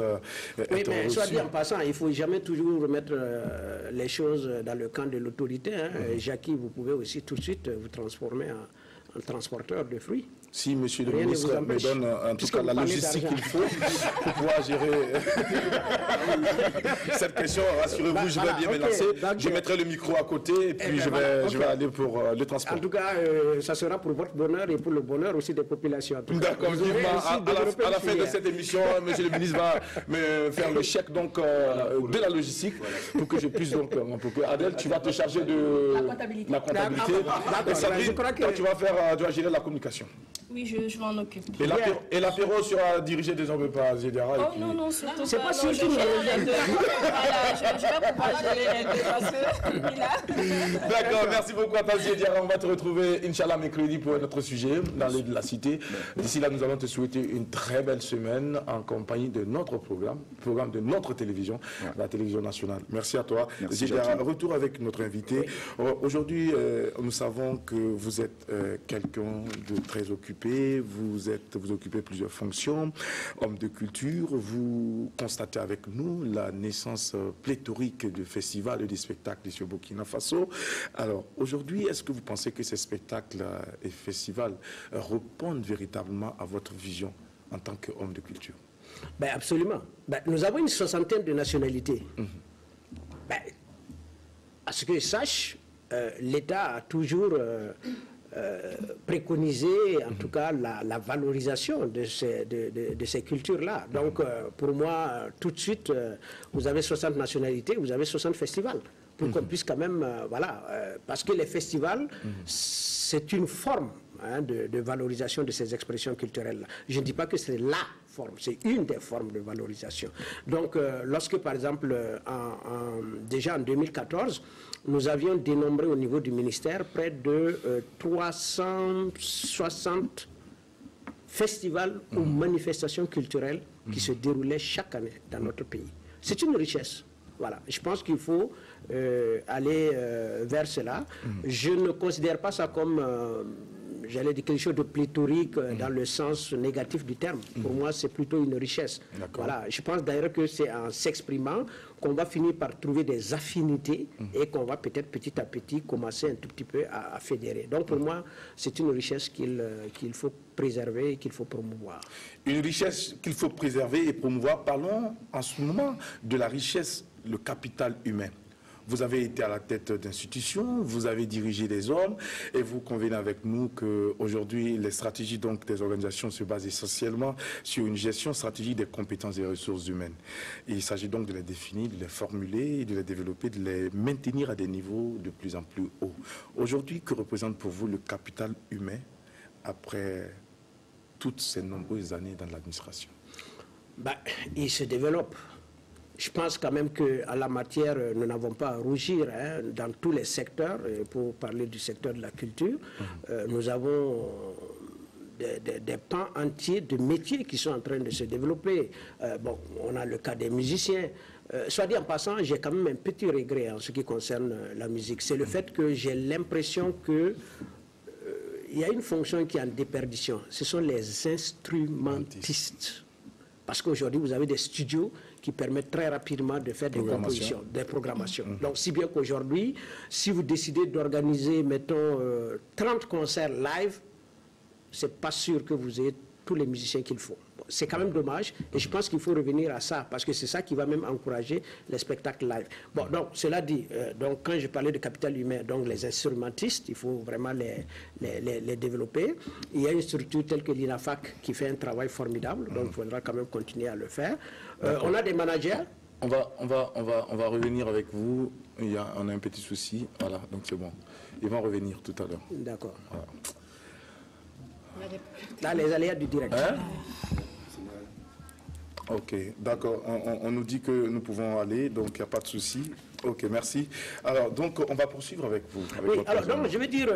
être mais reçu. soit dit en passant, il ne faut jamais toujours remettre les choses dans le camp de l'autorité. Hein. Jackie, vous pouvez aussi tout de suite vous transformer en transporteur de fruits. Si monsieur le ministre me donne en tout cas la logistique qu'il faut pour pouvoir gérer cette question, rassurez-vous, je vais bien me lancer. Je mettrai le micro à côté et puis je vais aller pour le transport. En tout cas, ça sera pour votre bonheur et pour le bonheur aussi des populations. D'accord, à la fin de cette émission, monsieur le ministre va me faire le chèque donc, de la logistique pour que je puisse donc Adèle, tu vas te charger de la comptabilité. Et Sandrine, toi, tu vas gérer la communication. Oui, je m'en occupe. Et l'apéro sera dirigé désormais par Zédara. Oh non, non, surtout c'est pas sûr. sûr. Voilà, je vais pouvoir gérer les deux parce que... D'accord, merci beaucoup à toi Zédara. On va te retrouver, Inch'Allah, mercredi pour notre sujet dans l'île de la Cité. D'ici là, nous allons te souhaiter une très belle semaine en compagnie de notre programme de notre télévision, la télévision nationale. Merci à toi. Zédara, retour avec notre invité. Aujourd'hui, nous savons que vous êtes quelqu'un de très occupé. Vous occupez plusieurs fonctions, homme de culture, vous constatez avec nous la naissance pléthorique de festivals et de spectacles sur Burkina Faso. Alors aujourd'hui, est-ce que vous pensez que ces spectacles et festivals répondent véritablement à votre vision en tant qu'homme de culture? Ben absolument. Ben, nous avons une 60aine de nationalités. Ben, à ce que je sache, l'État a toujours... préconiser en tout cas la valorisation de ces cultures-là. Donc pour moi, tout de suite, vous avez 60 nationalités, vous avez 60 festivals. Pour qu'on puisse quand même, voilà, parce que les festivals, c'est une forme de valorisation de ces expressions culturelles-là. Je ne dis pas que c'est la forme, c'est une des formes de valorisation. Donc lorsque par exemple, déjà en 2014, nous avions dénombré au niveau du ministère près de 360 festivals ou manifestations culturelles qui se déroulaient chaque année dans notre pays. C'est une richesse. Voilà. Je pense qu'il faut aller vers cela. Je ne considère pas ça comme... j'allais dire quelque chose de pléthorique dans le sens négatif du terme. Pour moi, c'est plutôt une richesse. Voilà. Je pense d'ailleurs que c'est en s'exprimant qu'on va finir par trouver des affinités et qu'on va peut-être petit à petit commencer un tout petit peu à fédérer. Donc pour moi, c'est une richesse qu'il faut préserver et qu'il faut promouvoir. Une richesse qu'il faut préserver et promouvoir. Parlons en ce moment de la richesse, le capital humain. Vous avez été à la tête d'institutions, vous avez dirigé des hommes et vous convenez avec nous qu'aujourd'hui, les stratégies donc, des organisations se basent essentiellement sur une gestion stratégique des compétences et ressources humaines. Et il s'agit donc de les définir, de les formuler, de les développer, de les maintenir à des niveaux de plus en plus hauts. Aujourd'hui, que représente pour vous le capital humain après toutes ces nombreuses années dans l'administration? Ben, il se développe. Je pense quand même qu'à la matière, nous n'avons pas à rougir dans tous les secteurs. Pour parler du secteur de la culture, nous avons des pans entiers de métiers qui sont en train de se développer. Bon, on a le cas des musiciens. Soit dit en passant, j'ai quand même un petit regret en ce qui concerne la musique. C'est le fait que j'ai l'impression que il y a une fonction qui est en déperdition. Ce sont les instrumentistes. Parce qu'aujourd'hui, vous avez des studios qui permettent très rapidement de faire des compositions, des programmations. Donc, si bien qu'aujourd'hui, si vous décidez d'organiser, mettons, 30 concerts live, c'est pas sûr que vous ayez tous les musiciens qu'il faut. C'est quand même dommage et je pense qu'il faut revenir à ça parce que c'est ça qui va même encourager les spectacles live. Bon, donc, cela dit, donc, quand je parlais de capital humain, donc les instrumentistes, il faut vraiment les développer. Il y a une structure telle que l'INAFAC qui fait un travail formidable, donc il faudra quand même continuer à le faire. On a des managers. On va revenir avec vous. On a un petit souci. Voilà, donc c'est bon. Ils vont revenir tout à l'heure. D'accord. Voilà. Là, les aléas du direct. Hein? Ok, d'accord. On nous dit que nous pouvons aller, donc il n'y a pas de souci. Ok, merci. Alors, donc, on va poursuivre avec vous. Avec oui, alors, donc, je veux dire,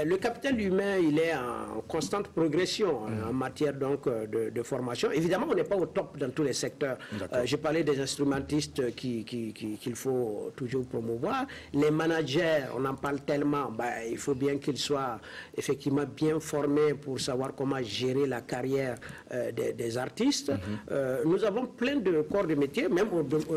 le capital humain, il est en constante progression en matière donc, de formation. Évidemment, on n'est pas au top dans tous les secteurs. J'ai parlé des instrumentistes qu'il faut toujours promouvoir. Les managers, on en parle tellement, il faut bien qu'ils soient effectivement bien formés pour savoir comment gérer la carrière des artistes. Nous avons plein de corps de métier, même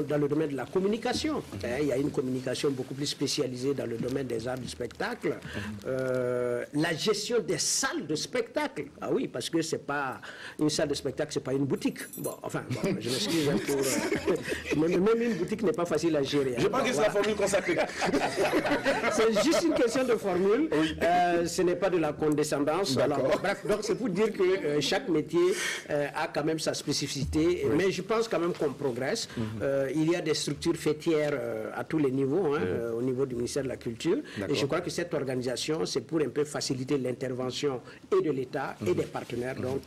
dans le domaine de la communication. Il y a une communication beaucoup plus spécialisée dans le domaine des arts du spectacle. La gestion des salles de spectacle. Ah oui, parce que c'est pas une salle de spectacle, c'est pas une boutique. Bon, enfin, je m'excuse pour... même une boutique n'est pas facile à gérer. Je pense que c'est la formule consacrée. C'est juste une question de formule. Oui. Ce n'est pas de la condescendance. Alors, bref, donc c'est pour dire que chaque métier a quand même sa spécificité. Oui. Mais je pense quand même qu'on progresse. Il y a des structures fêtières à tous les niveaux, au niveau du ministère de la Culture. Et je crois que cette organisation, c'est pour un peu faciliter l'intervention et de l'État et des partenaires donc,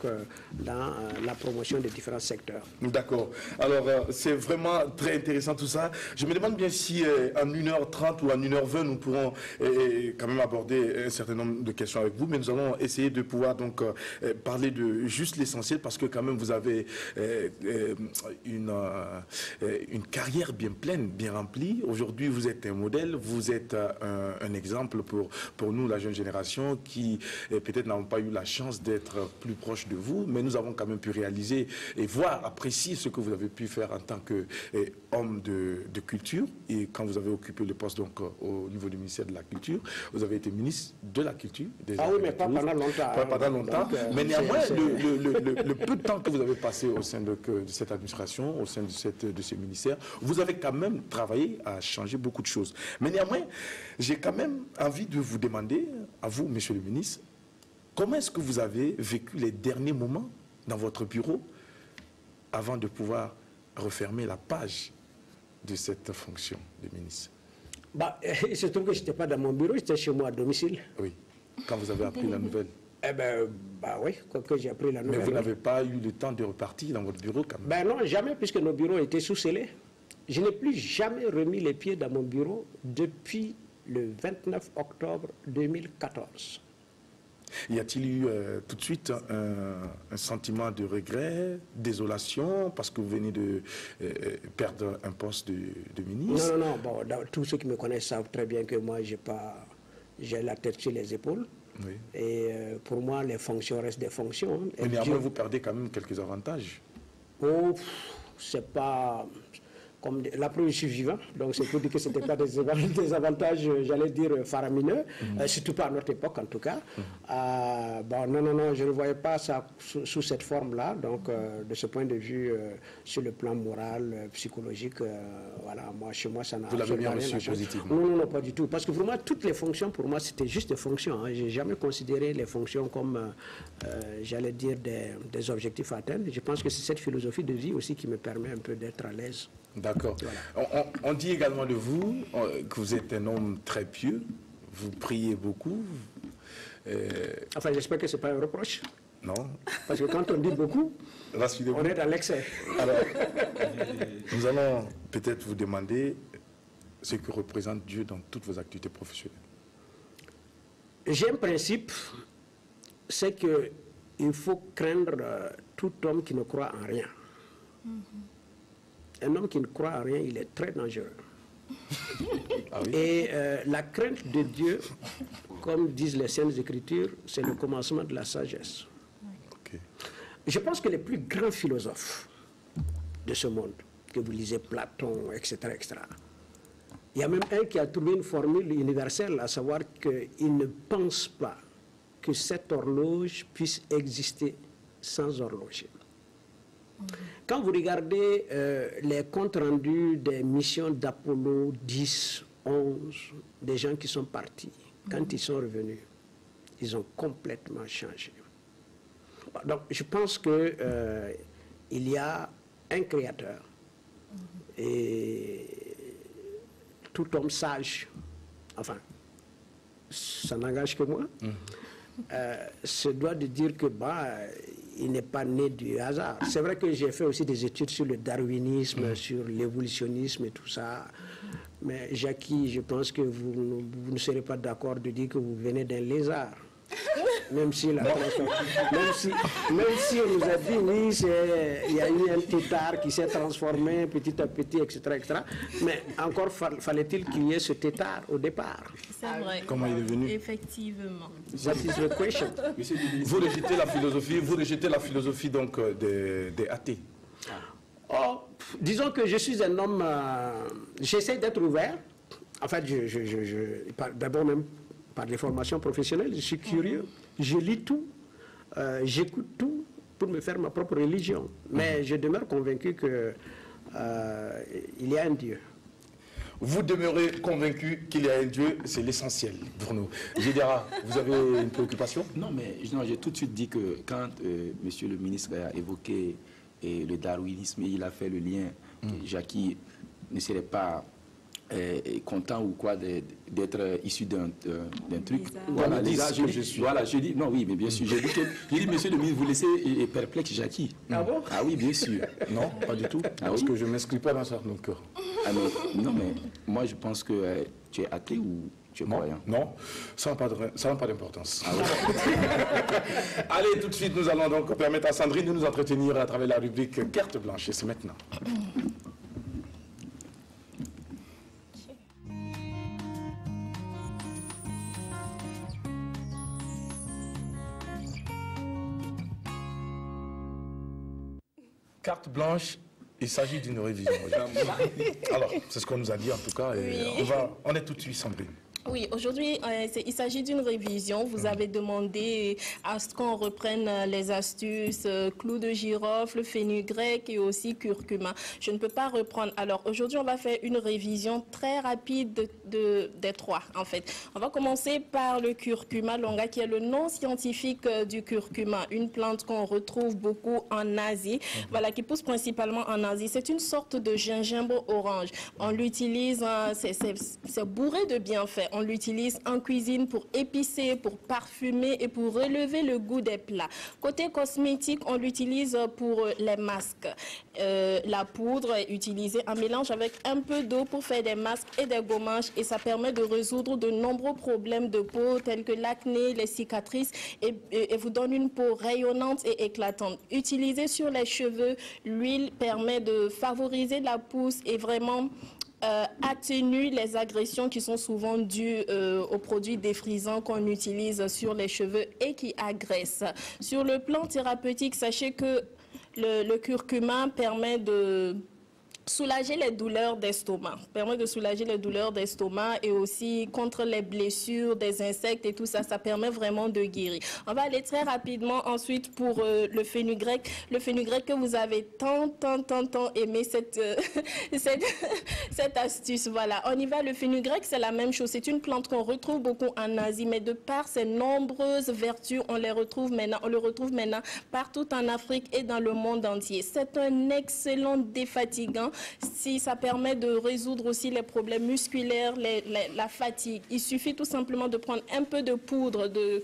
dans la promotion des différents secteurs. D'accord. Alors, c'est vraiment très intéressant tout ça. Je me demande bien si en 1h30 ou en 1h20, nous pourrons quand même aborder un certain nombre de questions avec vous, mais nous allons essayer de pouvoir donc parler de juste l'essentiel parce que quand même vous avez une carrière bien pleine, bien remplie. Aujourd'hui, vous êtes un modèle, vous êtes un exemple pour nous, la jeune génération, qui peut-être n'avons pas eu la chance d'être plus proche de vous, mais nous avons quand même pu réaliser et voir, apprécier ce que vous avez pu faire en tant qu'homme de culture. Et quand vous avez occupé le poste donc, au niveau du ministère de la Culture, vous avez été ministre de la Culture. Ah oui, mais pas pendant longtemps. Pas pendant longtemps, mais néanmoins, le peu de temps que vous avez passé au sein de cette administration, au sein de ces ministères, vous avez quand même travaillé à changer beaucoup de choses. Mais néanmoins, j'ai quand même envie de vous demander, à vous, monsieur le ministre, comment est-ce que vous avez vécu les derniers moments dans votre bureau avant de pouvoir refermer la page de cette fonction de ministre? Il se trouve que je n'étais pas dans mon bureau, j'étais chez moi à domicile. Oui, quand vous avez appris la nouvelle. Oui, quand j'ai appris la nouvelle. Mais vous n'avez pas eu le temps de repartir dans votre bureau quand même? Non, jamais, puisque nos bureaux étaient sous-scellés. Je n'ai plus jamais remis les pieds dans mon bureau depuis le 29 octobre 2014. Y a-t-il eu tout de suite un sentiment de regret, désolation, parce que vous venez de perdre un poste de ministre? Non. Tous ceux qui me connaissent savent très bien que moi, j'ai la tête sur les épaules. Oui. Et pour moi, les fonctions restent des fonctions. Mais néanmoins, vous perdez quand même quelques avantages. Oh, c'est pas... Comme la preuve, je suis vivant, donc c'est pour dire que ce n'était pas des avantages, j'allais dire, faramineux, surtout pas à notre époque en tout cas. Non, je ne voyais pas ça sous cette forme-là, donc de ce point de vue, sur le plan moral, psychologique, voilà, chez moi, ça n'a rien changé. Vous l'avez bien reçu positivement? Non, pas du tout, parce que vraiment, toutes les fonctions, pour moi, c'était juste des fonctions. Je n'ai jamais considéré les fonctions comme, j'allais dire, des objectifs à atteindre. Je pense que c'est cette philosophie de vie aussi qui me permet un peu d'être à l'aise. D'accord. Voilà. On dit également de vous que vous êtes un homme très pieux, vous priez beaucoup. Enfin, j'espère que ce n'est pas un reproche. Non. Parce que quand on dit beaucoup, on est dans l'excès. Alors, nous allons peut-être vous demander ce que représente Dieu dans toutes vos activités professionnelles. J'ai un principe, c'est qu'il faut craindre tout homme qui ne croit en rien. Un homme qui ne croit en rien, il est très dangereux. Ah oui? Et la crainte de Dieu comme disent les Saintes Écritures, c'est le commencement de la sagesse. Ok. Je pense que les plus grands philosophes de ce monde, que vous lisez Platon, etc., etc., il y a même un qui a trouvé une formule universelle, à savoir qu'il ne pense pas que cette horloge puisse exister sans horloger. Quand vous regardez les comptes rendus des missions d'Apollo 10, 11, des gens qui sont partis, quand ils sont revenus, ils ont complètement changé. Donc, je pense que il y a un créateur et tout homme sage, enfin, ça n'engage que moi, se doit de dire que il n'est pas né du hasard. C'est vrai que j'ai fait aussi des études sur le darwinisme, sur l'évolutionnisme et tout ça. Mais Jackie, je pense que vous ne serez pas d'accord de dire que vous venez d'un lézard. Même si on nous a dit, oui, il y a eu un tétard qui s'est transformé petit à petit, etc., etc. Mais encore fallait-il qu'il y ait ce tétard au départ. C'est vrai. Comment il est venu? Effectivement. That is the question. Vous rejetez la philosophie donc des athées. Oh, disons que je suis un homme, j'essaie d'être ouvert. En fait, d'abord même par les formations professionnelles, je suis curieux, je lis tout, j'écoute tout pour me faire ma propre religion. Mais je demeure convaincu qu'il y a un Dieu. Vous demeurez convaincu qu'il y a un Dieu, c'est l'essentiel pour nous. Gédéra, vous avez une préoccupation? Non, mais j'ai tout de suite dit que quand monsieur le ministre a évoqué le darwinisme, il a fait le lien que Jackie ne serait pas content ou quoi d'être issu d'un truc. Voilà, les gars, je dis, non, oui, mais bien sûr, j'ai dit, monsieur le ministre, vous laissez perplexe Jackie. Ah bon? Ah oui, bien sûr. Non, pas du tout. Parce que je ne m'inscris pas dans ça. Donc, non, mais moi, je pense que tu es athée ou tu es croyant? Non, ça n'a pas d'importance. Allez, tout de suite, nous allons donc permettre à Sandrine de nous entretenir à travers la rubrique Carte Blanche. Et c'est maintenant. Carte blanche, il s'agit d'une révision. Alors, c'est ce qu'on nous a dit en tout cas. Et Oui. on est tout de suite, Sandrine. Oui, aujourd'hui, il s'agit d'une révision. Vous avez demandé à ce qu'on reprenne les astuces clou de girofle, fenugrec et aussi curcuma. Je ne peux pas reprendre. Alors, aujourd'hui, on va faire une révision très rapide des trois, en fait. On va commencer par le curcuma longa, qui est le nom scientifique du curcuma, une plante qu'on retrouve beaucoup en Asie, voilà, qui pousse principalement en Asie. C'est une sorte de gingembre orange. On l'utilise, c'est bourré de bienfaits. On l'utilise en cuisine pour épicer, pour parfumer et pour relever le goût des plats. Côté cosmétique, on l'utilise pour les masques. La poudre est utilisée en mélange avec un peu d'eau pour faire des masques et des gommages et ça permet de résoudre de nombreux problèmes de peau tels que l'acné, les cicatrices et vous donne une peau rayonnante et éclatante. Utilisée sur les cheveux, l'huile permet de favoriser la pousse et vraiment atténue les agressions qui sont souvent dues aux produits défrisants qu'on utilise sur les cheveux et qui agressent. Sur le plan thérapeutique, sachez que le curcuma permet de soulager les douleurs d'estomac, et aussi contre les blessures des insectes et tout ça, ça permet vraiment de guérir. On va aller très rapidement ensuite pour le fenugrec. Le fenugrec que vous avez tant aimé cette astuce. Voilà, on y va. Le fenugrec, c'est la même chose. C'est une plante qu'on retrouve beaucoup en Asie, mais de par ses nombreuses vertus, on le retrouve maintenant partout en Afrique et dans le monde entier. C'est un excellent défatigant. Si ça permet de résoudre aussi les problèmes musculaires, la fatigue. Il suffit tout simplement de prendre un peu de poudre de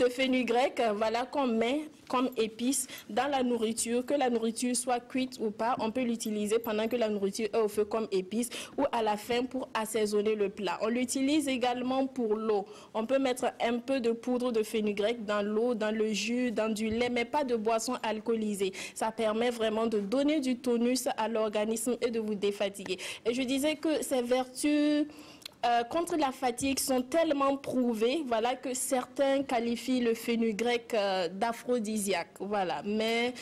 fenugrec, voilà, qu'on met comme épice dans la nourriture, que la nourriture soit cuite ou pas, on peut l'utiliser pendant que la nourriture est au feu comme épice ou à la fin pour assaisonner le plat. On l'utilise également pour l'eau. On peut mettre un peu de poudre de fenugrec dans l'eau, dans le jus, dans du lait, mais pas de boisson alcoolisée. Ça permet vraiment de donner du tonus à l'organisme et de vous défatiguer. Et je disais que ces vertus contre la fatigue sont tellement prouvés, voilà, que certains qualifient le fenugrec d'aphrodisiaque, voilà. Mais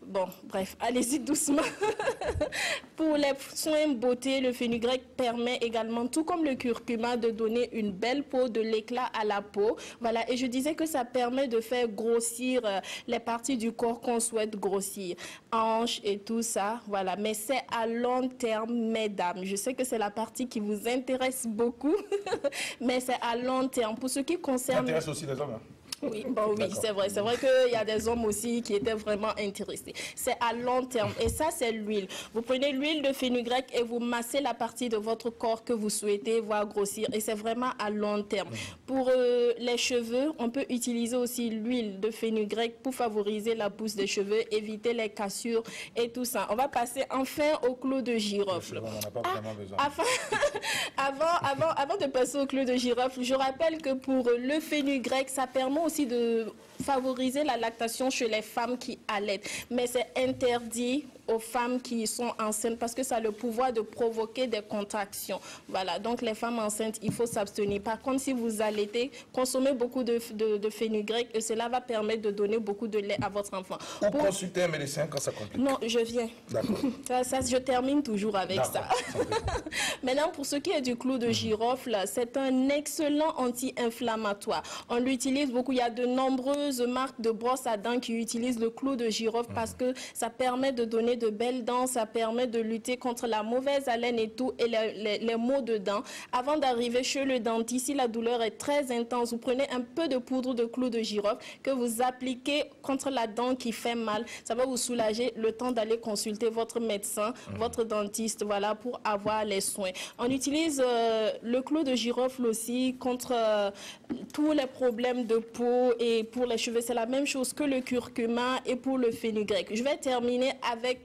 bon, bref, allez-y doucement. Pour les soins beauté, le fenugrec permet également, tout comme le curcuma, de donner une belle peau, de l'éclat à la peau, voilà. Et je disais que ça permet de faire grossir les parties du corps qu'on souhaite grossir, hanches et tout ça, voilà. Mais c'est à long terme, mesdames. Je sais que c'est la partie qui vous intéresse beaucoup, mais c'est à long terme. Pour ce qui concerne... Ça intéresse aussi les hommes, hein? Oui, bon, oui, c'est vrai. C'est vrai qu'il y a des hommes aussi qui étaient vraiment intéressés. C'est à long terme. Et ça, c'est l'huile. Vous prenez l'huile de fenugrec et vous massez la partie de votre corps que vous souhaitez voir grossir. Et c'est vraiment à long terme. Pour les cheveux, on peut utiliser aussi l'huile de fenugrec pour favoriser la pousse des cheveux, éviter les cassures et tout ça. On va passer enfin au clou de girofle. On n'en a pas vraiment besoin. Avant de passer au clou de girofle, je rappelle que pour le fenugrec, ça permet aussi de favoriser la lactation chez les femmes qui allaitent. Mais c'est interdit aux femmes qui sont enceintes parce que ça a le pouvoir de provoquer des contractions. Voilà, donc les femmes enceintes, il faut s'abstenir. Par contre, si vous allaitez, consommez beaucoup de fenugrec et cela va permettre de donner beaucoup de lait à votre enfant. Ou consulter un médecin quand ça complique. Non, je viens. D'accord. Ça, je termine toujours avec ça. Maintenant, pour ce qui est du clou de girofle, c'est un excellent anti-inflammatoire. On l'utilise beaucoup. Il y a de nombreuses marques de brosses à dents qui utilisent le clou de girofle parce que ça permet de donner de belles dents, ça permet de lutter contre la mauvaise haleine et tout, et les maux de dents. Avant d'arriver chez le dentiste, si la douleur est très intense, vous prenez un peu de poudre de clou de girofle que vous appliquez contre la dent qui fait mal. Ça va vous soulager le temps d'aller consulter votre médecin, votre dentiste, voilà, pour avoir les soins. On utilise le clou de girofle aussi contre tous les problèmes de peau, et pour les cheveux, c'est la même chose que le curcuma et pour le fenugrec. Je vais terminer avec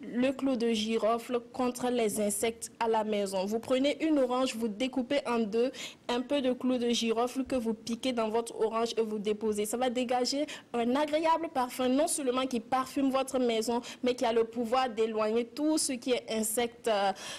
le clou de girofle contre les insectes à la maison. Vous prenez une orange, vous découpez en deux, un peu de clou de girofle que vous piquez dans votre orange et vous déposez. Ça va dégager un agréable parfum, non seulement qui parfume votre maison, mais qui a le pouvoir d'éloigner tout ce qui est insectes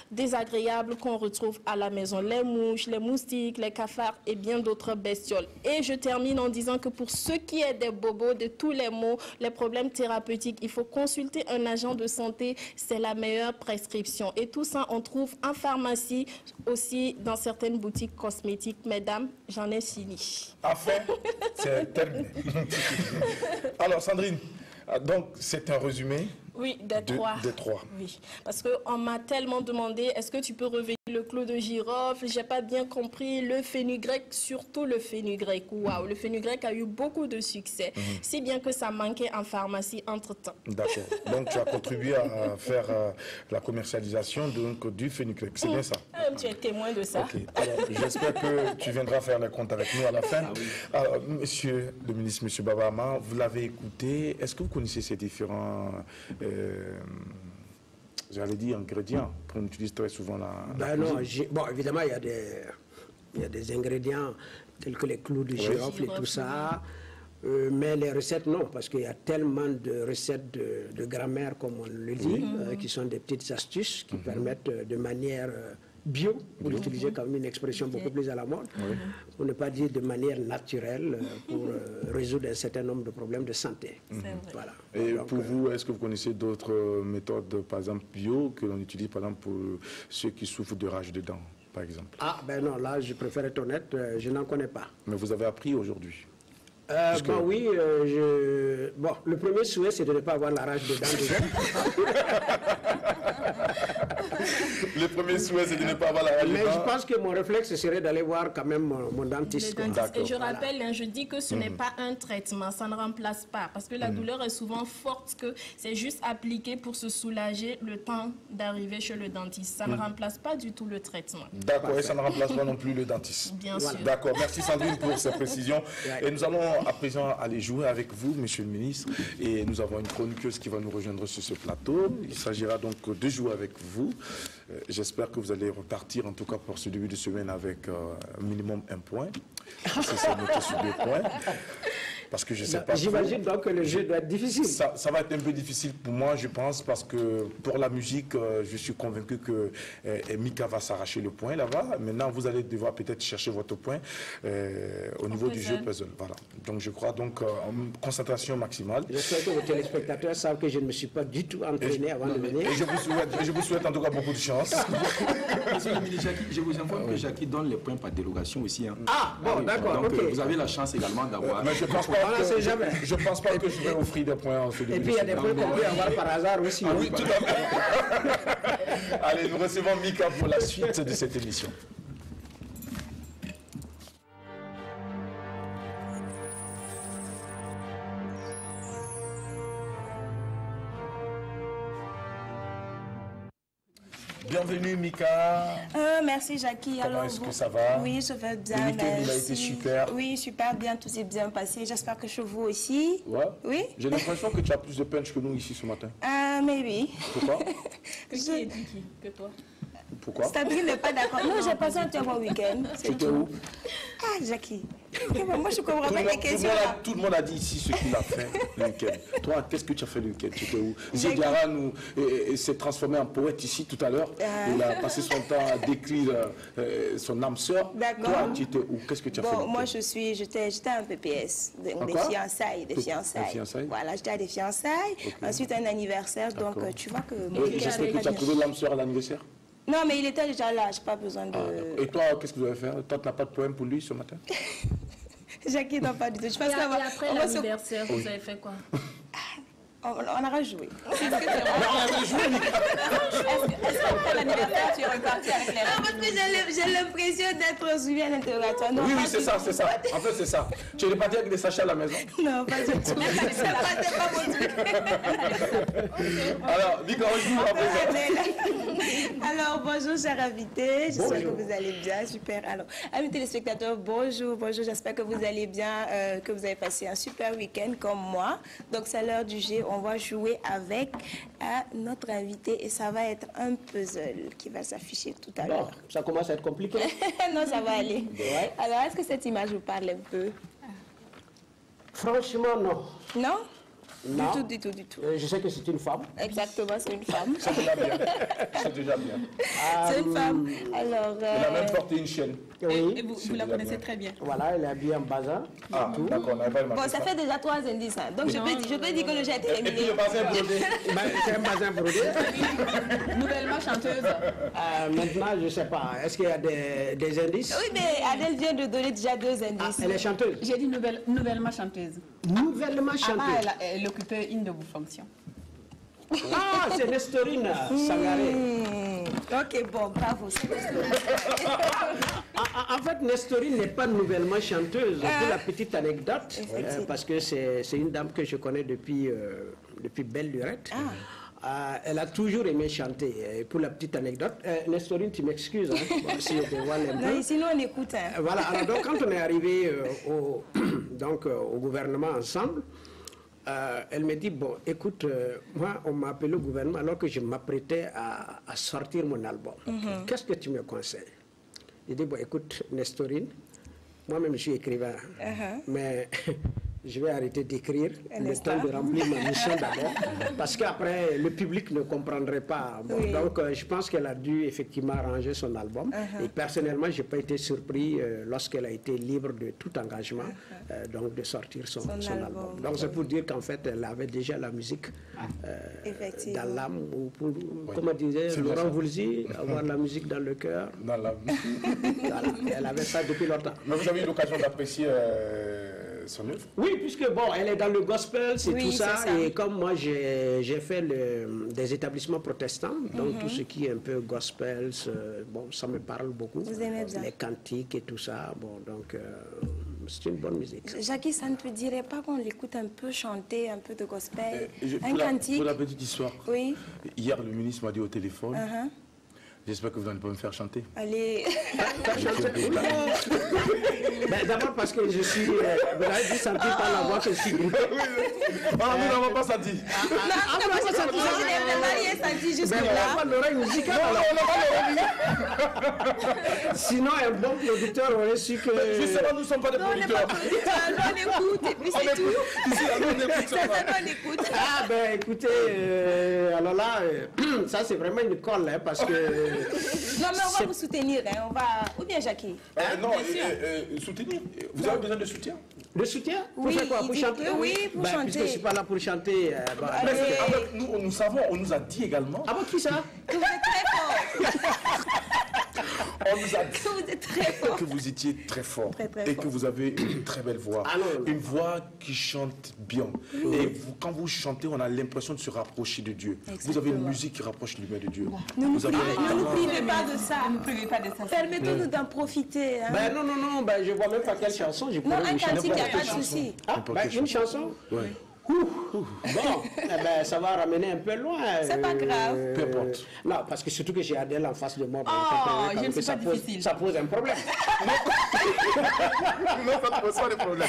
désagréables qu'on retrouve à la maison. Les mouches, les moustiques, les cafards et bien d'autres bestioles. Et je termine en disant que pour ce qui est des bobos, de tous les maux, les problèmes thérapeutiques, il faut consulter un agent de santé, c'est la meilleure prescription. Et tout ça, on trouve en pharmacie, aussi dans certaines boutiques cosmétiques. Mesdames, j'en ai fini. Enfin, c'est terminé. Alors, Sandrine, donc c'est un résumé. Oui, des trois. Oui, parce qu'on m'a tellement demandé, est-ce que tu peux revenir le clou de girofle? J'ai pas bien compris. Le fenugrec, surtout le fenugrec. Waouh, le fenugrec a eu beaucoup de succès, si bien que ça manquait en pharmacie entre-temps. D'accord. Donc tu as contribué à faire la commercialisation donc, du fenugrec. C'est bien ça? Tu es témoin de ça. Okay. Alors, j'espère que tu viendras faire les comptes avec nous à la fin. Ah oui. Alors, monsieur le ministre, monsieur Babama, vous l'avez écouté. Est-ce que vous connaissez ces différents j'allais dire ingrédients qu'on utilise très souvent la non, bon, évidemment, il y a des ingrédients tels que les clous de girofle et tout ça. Mais les recettes, non, parce qu'il y a tellement de recettes de grammaire, comme on le dit, qui sont des petites astuces qui permettent de manière bio, pour utiliser comme une expression beaucoup plus à la mode, pour ne pas dire de manière naturelle, pour résoudre un certain nombre de problèmes de santé. Voilà. Et donc, pour vous, est-ce que vous connaissez d'autres méthodes, par exemple bio, que l'on utilise par exemple pour ceux qui souffrent de rage de dents, par exemple? Ah, ben non, là, je préfère être honnête, je n'en connais pas. Mais vous avez appris aujourd'hui? Bon, oui, bon, le premier souhait, c'est de ne pas avoir la rage de dents déjà. Le premier souhait, c'est de ne pas avoir la rage de dents. Mais je pense que mon réflexe serait d'aller voir quand même mon dentiste. Et je rappelle, je dis que ce n'est pas un traitement, ça ne remplace pas, parce que la douleur est souvent forte, que c'est juste appliqué pour se soulager le temps d'arriver chez le dentiste. Ça ne remplace pas du tout le traitement. D'accord, et ça ne remplace pas non plus le dentiste. Bien sûr. D'accord, merci Sandrine pour ces précisions. Et nous allons à présent aller jouer avec vous, monsieur le ministre, et nous avons une chroniqueuse qui va nous rejoindre sur ce plateau. Il s'agira donc de jouer avec vous. J'espère que vous allez repartir, en tout cas pour ce début de semaine, avec un minimum un point. C'est noté sur 2 points. Parce que je sais pas. J'imagine donc que le jeu doit être difficile. Ça va être un peu difficile pour moi, je pense, parce que pour la musique, je suis convaincu que Mika va s'arracher le point là-bas. Maintenant, vous allez devoir peut-être chercher votre point au niveau du jeu puzzle. Voilà. Donc, je crois donc en concentration maximale. J'espère que vos téléspectateurs savent que je ne me suis pas du tout entraîné avant de venir. Et je vous souhaite en tout cas beaucoup de chance. Je vous informe que Jackie donne les points par dérogation aussi. Hein. Ah, bon, d'accord. Donc, ok. vous avez la chance également d'avoir. Mais je pense pas. Je pense pas que je vais offrir des points en ce début. Et puis il y a des points qu'on peut avoir par hasard aussi. Ah oui, tout à fait. Allez, nous recevons Mika pour la suite de cette émission. Bienvenue Mika. Merci Jackie. Comment est-ce que ça va? Oui, je vais bien. Le week-end, merci. il a été super. Oui, super bien, tout s'est bien passé. J'espère que chez vous aussi. Ouais. Oui. J'ai l'impression que tu as plus de punch que nous ici ce matin. Mais oui. Pourquoi? Que toi. Pourquoi? Sabrine n'est pas d'accord. Non, j'ai passé un très bon week-end. C'est C'était tout. où? Ah, Jackie. Moi, je comprends pas les questions. Tout le monde a dit ici ce qu'il a fait le week-end. Toi, qu'est-ce que tu as fait le week-end? Tu étais où? Zidiara s'est transformé en poète ici tout à l'heure. Il a passé son temps à décrire son âme sœur. D'accord. Toi, tu étais où? Qu'est-ce que tu as fait le Bon, week-end? moi, j'étais un PPS, des fiançailles. Des fiançailles. Voilà, j'étais à des fiançailles. Ensuite, un anniversaire. Donc, tu vois que mon week-end J'espère que tu as trouvé l'âme sœur à l'anniversaire. Non, mais il était déjà là, je n'ai pas besoin de... Et toi, qu'est-ce que vous allez faire? Toi, tu n'as pas de poème pour lui ce matin? Jackie, non, pas du tout. Je pense Et après l'anniversaire, vous avez fait quoi? On a rejoué. Est-ce qu'après l'anniversaire, tu es reparti avec les Non, parce que j'ai l'impression d'être suivi à l'interrogatoire. Oui, c'est ça, c'est ça. En fait, c'est ça. Tu es reparti avec des sachets à la maison? Non, pas du tout. C'est pas mon truc. Alors, Mika, on joue à présent. Alors, bonjour, chers invités. J'espère que vous allez bien. Super. Alors, amis téléspectateurs, bonjour. Bonjour, j'espère que vous allez bien, que vous avez passé un super week-end comme moi. Donc, c'est l'heure du jeu. On va jouer avec notre invité et ça va être un puzzle qui va s'afficher tout à l'heure. Ça commence à être compliqué. Non, ça va aller. Ouais. Alors, est-ce que cette image vous parle un peu? Franchement, non. Non? Non. Du tout. Je sais que c'est une femme. Exactement, c'est une femme. C'est déjà bien. C'est déjà bien. C'est une femme. Alors, Elle a même porté une chaîne. Oui. Et vous la connaissez très bien. Voilà, elle est habillée en bazin. Ah, d'accord, on n'avait pas remarqué bon, ça fait déjà 3 indices. Hein. Donc, je peux dire que le jeu a été Et puis éliminé. le bassin brodé. C'est un bazin brodé. Nouvellement chanteuse. Maintenant, je ne sais pas. Est-ce qu'il y a des indices? Oui, mais Adèle vient de donner déjà 2 indices. Elle est chanteuse. J'ai dit nouvellement chanteuse. Nouvellement Avant, chanteuse. elle occupait une de vos fonctions. Ah, c'est Nestorine Sangaré. Ok, bon, bravo. En fait, Nestorine n'est pas nouvellement chanteuse. Pour la petite anecdote, parce que c'est une dame que je connais depuis belle lurette. Elle a toujours aimé chanter. Et pour la petite anecdote, Nestorine, tu m'excuses si je te dévoile un peu. Non, sinon on écoute. Hein. Voilà, alors donc quand on est arrivé au gouvernement ensemble, elle me dit, bon, écoute, moi, on m'a appelé au gouvernement alors que je m'apprêtais à sortir mon album. Qu'est-ce que tu me conseilles? J'ai dit, bon, écoute, Nestorine, moi-même, je suis écrivain, mais je vais arrêter d'écrire le temps de remplir ma mission d'abord, parce qu'après, le public ne comprendrait pas. Bon, donc, je pense qu'elle a dû effectivement arranger son album. Et personnellement, je n'ai pas été surpris lorsqu'elle a été libre de tout engagement, donc de sortir son album. Donc, c'est pour dire qu'en fait, elle avait déjà la musique dans l'âme, ou pour, comment disait Laurent Voulzy, avoir la musique dans le cœur. Dans l'âme. Voilà, elle avait ça depuis longtemps. Mais vous avez eu l'occasion d'apprécier son œuvre? Oui, puisque bon, elle est dans le gospel, c'est tout ça. Et comme moi, j'ai fait des établissements protestants, donc tout ce qui est un peu gospel, bon, ça me parle beaucoup. Vous aimez bien. Les cantiques et tout ça, bon, donc c'est une bonne musique. Jackie, ça ne te dirait pas qu'on l'écoute un peu chanter, un peu de gospel, Pour cantique? la petite histoire, Oui. hier, le ministre m'a dit au téléphone, J'espère que vous n'allez pas me faire chanter. Allez. Ben, d'abord parce que je suis... vous avez dû sentir par la voix que je suis grippé. Ah, nous n'avons pas senti. Non, moi, j'ai vraiment rien senti jusque-là. On n'a pas l'oreille musicale. Non, on n'a pas l'oreille. Sinon, un bon producteur aurait su que... Justement, nous ne sommes pas des Non, on n'est pas producteurs. producteur, on écoute et puis c'est tout. Ici, là, nous, on écoute Ça, seulement. on écoute. Ah ben écoutez, alors là, ça c'est vraiment une colle, hein, parce que... Non, mais on va vous soutenir, hein. On va... Ou bien Jackie? Non, soutenir. Vous avez besoin de soutien? Le soutien? Pour Oui, faire quoi? il Pour dit chanter? que oui, pour Ben, chanter. puisque je ne suis pas là pour chanter... Mais Allez. avec nous, nous savons, on nous a dit également. Ah bon, qui ça? Que vous êtes très fort. On nous a dit Que vous êtes très fort. que vous étiez très fort Très, très et fort. que vous avez une très belle voix. Ah non, non. Une voix qui chante bien. Et vous, quand vous chantez, on a l'impression de se rapprocher de Dieu. Vous avez une musique qui rapproche l'humain de Dieu. Ne nous Vous avez un talent. privez pas de ça. Ne privez pas de ça. Permettez-nous d'en profiter. Hein. Ben non, ben, je vois même pas quelle chanson je Non, pourrais un vous chanter. cantique, il n'y a pas de chanson. souci. Ah, N'importe ben, quelle une chanson? Ouais. Bon, eh ben, ça va ramener un peu loin. C'est pas grave. Peu importe. Non, parce que surtout que j'ai Adèle en face de moi. bon, Oh, quand je même ne suis que ça pas pose- difficile. Ça pose un problème. Non, ça ne pose pas de problème.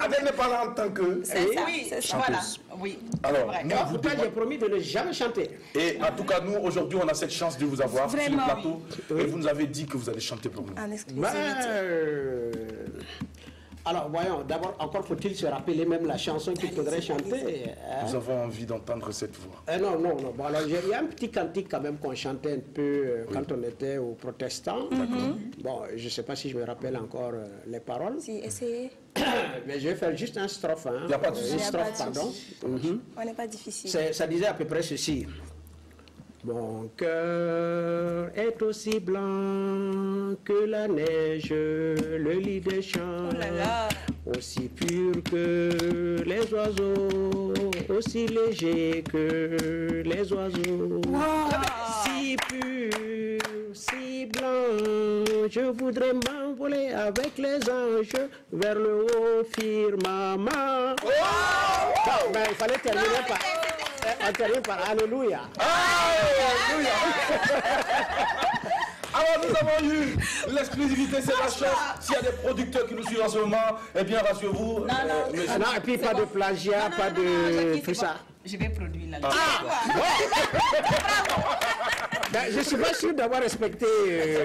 Adèle n'est pas là en tant que... C'est ça, Oui, c'est ça. voilà. Oui. Alors, vrai. nous, En vous tout cas, j'ai promis de ne jamais chanter. Et en tout cas, nous, aujourd'hui, on a cette chance de vous avoir sur le Vraiment, plateau. Et vous nous avez dit que vous allez chanter pour nous. En Ben, exclusivité. alors, voyons, d'abord, encore faut-il se rappeler même la chanson qu'il faudrait chanter. Hein? Nous avons envie d'entendre cette voix. Non. Bon, alors, il y a un petit cantique quand même qu'on chantait un peu quand on était aux protestants. Bon, je ne sais pas si je me rappelle encore les paroles. Si, essayez. Mais je vais faire juste un strophe. Hein? Y a pas de souci. Une Y a strophe, pas de pardon. souci. Mhm. On n'est pas difficile. Ça disait à peu près ceci. Mon cœur est aussi blanc que la neige, le lit des champs, Oh là là. aussi pur que les oiseaux, aussi léger que les oiseaux. Si pur, si blanc, je voudrais m'envoler avec les anges vers le haut firmament. Bon, ben, il fallait terminer par... On termine par Alléluia. Alléluia. Alors, nous avons eu l'exclusivité, c'est la chance. S'il y a des producteurs qui nous suivent en ce moment, eh bien, rassurez-vous. monsieur- Ah non, et puis pas de plagiat, pas de tout ça. Je vais produire la Ben, je ne suis pas sûr d'avoir respecté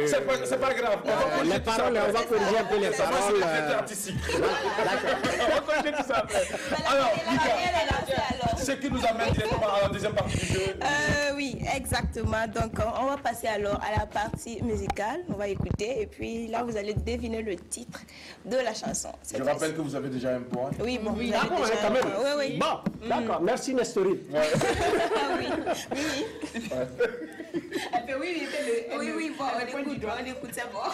C'est pas grave. On va corriger les tout ça paroles, après. on va corriger un peu les Ça va, c'est paroles. le fait artistique. D'accord. On va corriger tout ça après. Alors, Mika, ce qui nous amène directement à la deuxième partie du jeu. Oui, exactement. Donc, on va passer alors à la partie musicale. On va écouter et puis là, vous allez deviner le titre de la chanson. Je rappelle que vous avez déjà un point. Oui, bon, vous Ah avez bon, hein, déjà quand même. Oui, oui. Bon, d'accord. Merci, Nestorine. Ah oui, oui. Elle fait oui, Oui, oui, bon, on écoute, c'est bon.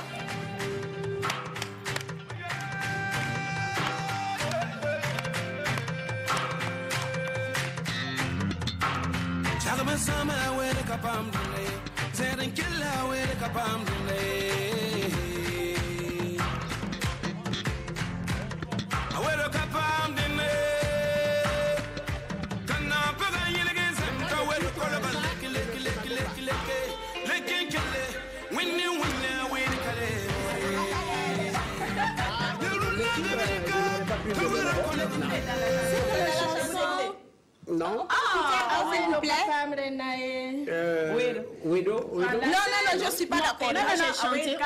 Chagama sama wele kapam dule, zeren killa wele kapam dule. Awelo kapam dule, kana paga yelege sem ka welo kola ba leki leki leki leki leki leki kille, winni winni winni kale. Non. S'il vous plaît. Widow. Non, je ne suis pas d'accord. J'ai chanté.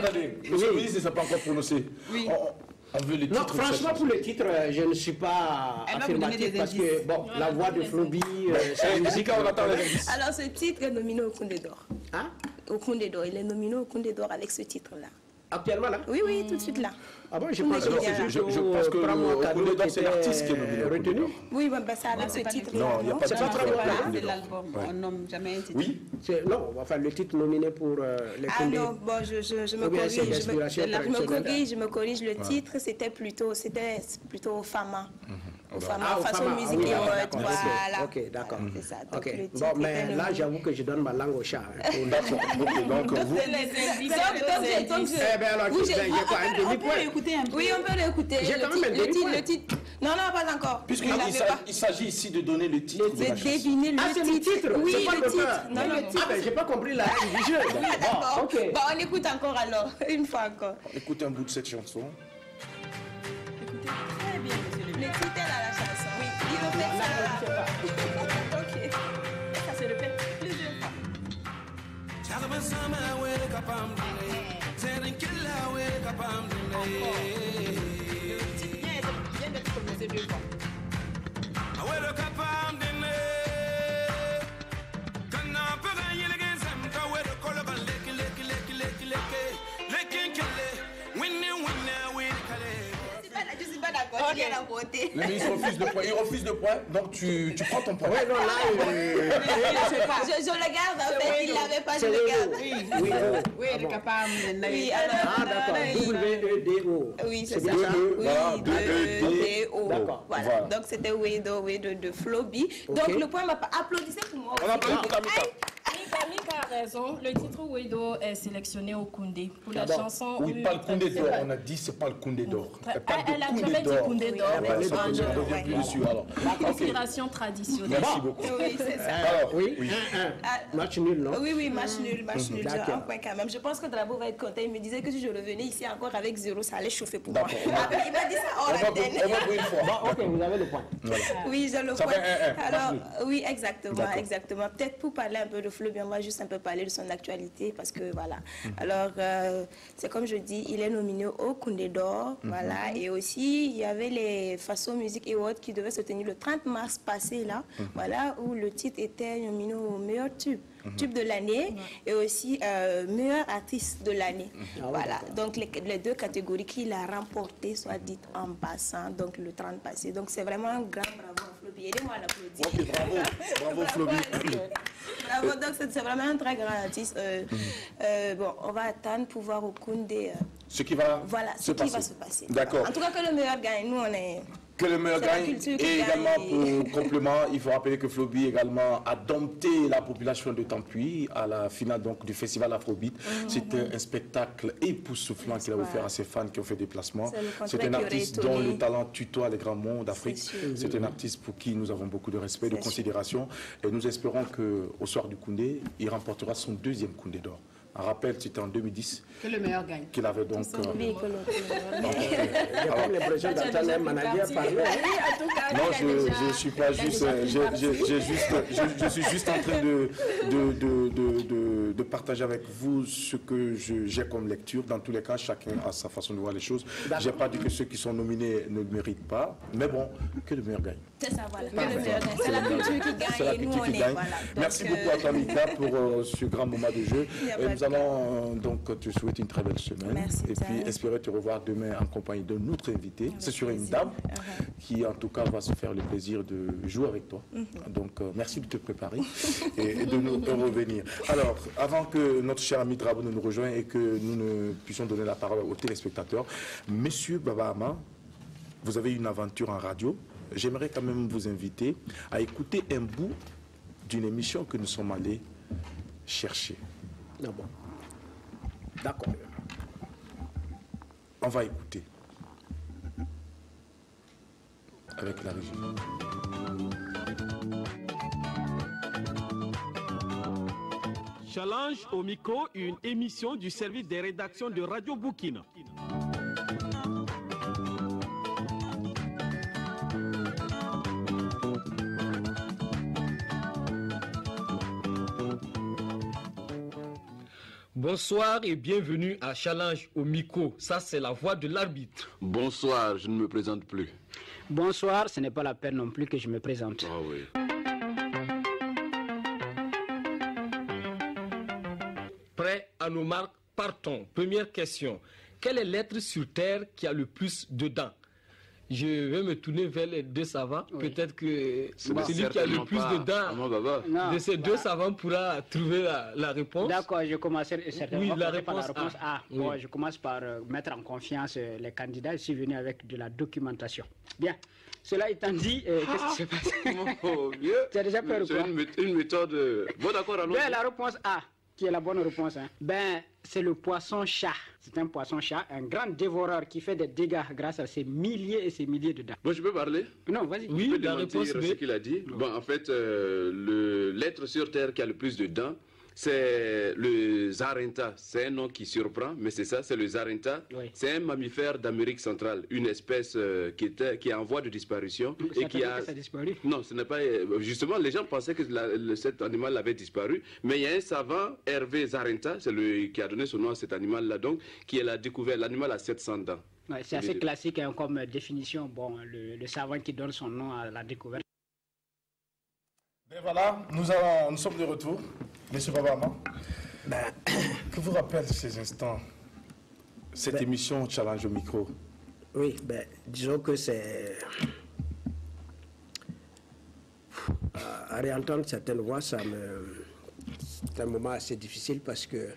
Attendez. Monsieur le ministre, c'est pas encore prononcé. On veut les Non, titres. franchement, pour le titre, je ne suis pas Elle va vous donner affirmatif des parce que, indices. bon, la voix de Floby, c'est une musique. Mika, on attend les indices. Alors, ce titre est nominé au Condé d'Or. Hein? Au Condé d'Or. Il est nominé au Condé d'Or avec ce titre-là. Actuellement, là? Oui, oui, tout de suite là. Ah bon, je On pense est que bien là. Je pense que Prends-moi au cadeau Condé d'Or, qui c'est l'artiste qui est nominé au Condé retenu. d'Or. Oui, ben, c'est avec ce titre-là. Non, il n'y a pas de C'est pas titre très au grave. Condé de d'Or. l'album. On nomme jamais un titre. Oui. Non, enfin, le titre nominé pour les Ah Condé. non, bon, je me Ou bien c'est corrige. l'inspiration traditionnelle. Je me corrige. Le titre, c'était plutôt Fama. Au Fama, Ah, au façon Fama. musique Ah oui, et autres, d'accord. voilà. Ok, d'accord. C'est ça. Donc, Ok. le titre Bon, mais était là, nominé. j'avoue que je donne ma langue au chat. hein, pour- D'accord. Ok, donc vous. Eh bien, alors, Oui, j'ai quoi, un demi-point? Écoutez un peu. Oui, on peut l'écouter. J'ai quand même un demi-point. Le titre, Non, pas encore. Puisqu'il s'agit ici de donner le titre de la chanson. Deviner le titre. Oui, le titre. Non, le titre. J'ai pas compris la règle du jeu. D'accord. Ok. Bon, on écoute encore alors, une fois encore. On écoute un bout de cette chanson. Écoutez très bien, monsieur le titre est dans la chanson. Oui, il refait ça. Ok. Ça se répète plusieurs fois. Viens d'être prononcé 2 fois. Je suis pas d'accord, il y a la beauté. Mais il refuse de point, donc tu prends ton point. Ouais, non, là, Je le garde, en fait, il l'avait pas, je le garde. Oui, le capable. Oui, alors. ah, d'accord. W-E-D-O. Oui, c'est bien ça. ça. Oui, Voilà, D-E-D-O. D'accord. Voilà. Donc c'était Wedo de Floby. Donc le point m'a pas. Applaudissez pour moi. On applaudit pour Kamika. Mika a raison. Le titre Wedo est sélectionné au Koundé pour la chanson. Oui, pas le Koundé d'or. On a dit c'est pas le Koundé d'or. Elle a jamais dit Koundé d'or. Je reviens plus dessus alors. Inspiration traditionnelle. Merci beaucoup. Oui, c'est ça. Alors, Oui, 1-1. Match nul, non? Oui, match nul. J'ai D'accord. un point quand même. Je pense que Drabo va être content. Il me disait que si je revenais ici encore avec 0, ça allait chauffer pour moi. Il m'a dit ça hors on va antenne. pour une fois. Bon, ok, vous avez le point. Voilà. Oui, j'ai le Ça point. fait 1-1. Alors, oui, exactement. D'accord. Peut-être pour parler un peu de Floby, on va juste un peu parler de son actualité parce que voilà. Alors, c'est comme je dis, il est nominé au Koundé d'or, voilà. Et aussi, il y avait les Faso Music Awards qui devaient se tenir le 30 mars passé là, voilà, où le titre était nominé au meilleur tube de l'année et aussi meilleur artiste de l'année. Voilà. Donc les 2 catégories qu'il a remportées, soit dites en passant, donc le 30 passé. Donc c'est vraiment un grand bravo à Floby. Aidez-moi à l'applaudir. Ok, bravo Floby. Bravo, donc c'est vraiment un très grand artiste. Bon, on va attendre pour voir au Koundé. Ce qui va Se passer. D'accord. En tout cas, que le meilleur gagne. Nous, on est. Que le meilleur C'est la gagne. culture qui Et gagne. également, pour complément, il faut rappeler que Floby également a dompté la population de Tampuy à la finale donc, du festival Afrobeat. C'était un spectacle époustouflant qu'il a offert à ses fans qui ont fait des placements. C'est un artiste dont le talent tutoie les grands mondes d'Afrique. C'est un artiste pour qui nous avons beaucoup de respect, de considération. Et nous espérons qu'au soir du Koundé, il remportera son 2e Koundé d'or. Un rappel, c'était en 2010 Que le meilleur gagne. qu'il avait donc... Oui, que le J'ai comme l'impression d'entendre un manager parler. Non, je suis pas juste, je suis juste en train de partager avec vous ce que j'ai comme lecture. Dans tous les cas, chacun a sa façon de voir les choses. J'ai pas dit que ceux qui sont nominés ne le méritent pas, mais bon, que le meilleur gagne. C'est ça, voilà. Que le meilleur gagne. C'est la culture qui gagne. C'est la Et nous, culture on qui est. gagne. Voilà. Merci Donc, beaucoup à toi, Mika, pour ce grand moment de jeu. Et nous allons donc te souhaiter une très belle semaine. Merci, et puis espérer te revoir demain en compagnie de notre invité. C'est sur une dame qui, en tout cas, va se faire le plaisir de jouer avec toi. Donc, merci de te préparer et de nous revenir. Alors, avant que notre cher ami Drabo ne nous rejoigne et que nous ne puissions donner la parole aux téléspectateurs, Monsieur Babahama, vous avez une aventure en radio. J'aimerais quand même vous inviter à écouter un bout d'une émission que nous sommes allés chercher. Ah bon. D'accord. On va écouter. Avec la régie. Challenge au micro, une émission du service des rédactions de Radio Burkina. Bonsoir et bienvenue à Challenge au micro. Ça, c'est la voix de l'arbitre. Bonsoir, je ne me présente plus. Bonsoir, ce n'est pas la peine non plus que je me présente. Ah oui. Prêt à nos marques, partons. Première question. Quelle est l'être sur Terre qui a le plus de dents? Je vais me tourner vers les 2 savants. Oui. Peut-être que celui qui a le plus de dents de ces 2 savants pourra trouver la réponse. D'accord, je commencerai certainement la réponse A. Oui. Bon, je commence par mettre en confiance les candidats ici venus avec de la documentation. Bien. Cela étant dit, qu'est-ce qui se passe? Oh, Tu as déjà peur ou quoi? C'est une méthode... Bon, d'accord, allons-y. Bien, la réponse A, qui est la bonne réponse. Hein. Ben, c'est le poisson-chat. C'est un poisson-chat, un grand dévoreur qui fait des dégâts grâce à ses milliers et ses milliers de dents. Bon, je peux parler? Non, vas-y. Oui, je peux démentir ce qu'il a dit. Bon, en fait, l'être sur Terre qui a le plus de dents, c'est le Zarenta. C'est un nom qui surprend, mais c'est ça, c'est le Zarenta. Oui. C'est un mammifère d'Amérique centrale, une espèce qui est en voie de disparition. Et qui a... que ça a disparu? Non, ce n'est pas... Justement, les gens pensaient que cet animal avait disparu, mais il y a un savant, Hervé Zarenta, c'est lui qui a donné son nom à cet animal-là, donc, qui l'a découvert. L'animal a 700 dents. Ouais, c'est assez classique hein, comme définition. Bon, le savant qui donne son nom à la découverte. Et voilà, nous sommes de retour. Monsieur Babama, que vous rappelle ces instants, cette émission Challenge au micro? Oui, disons que c'est... À réentendre certaines voix, c'est un moment assez difficile parce que,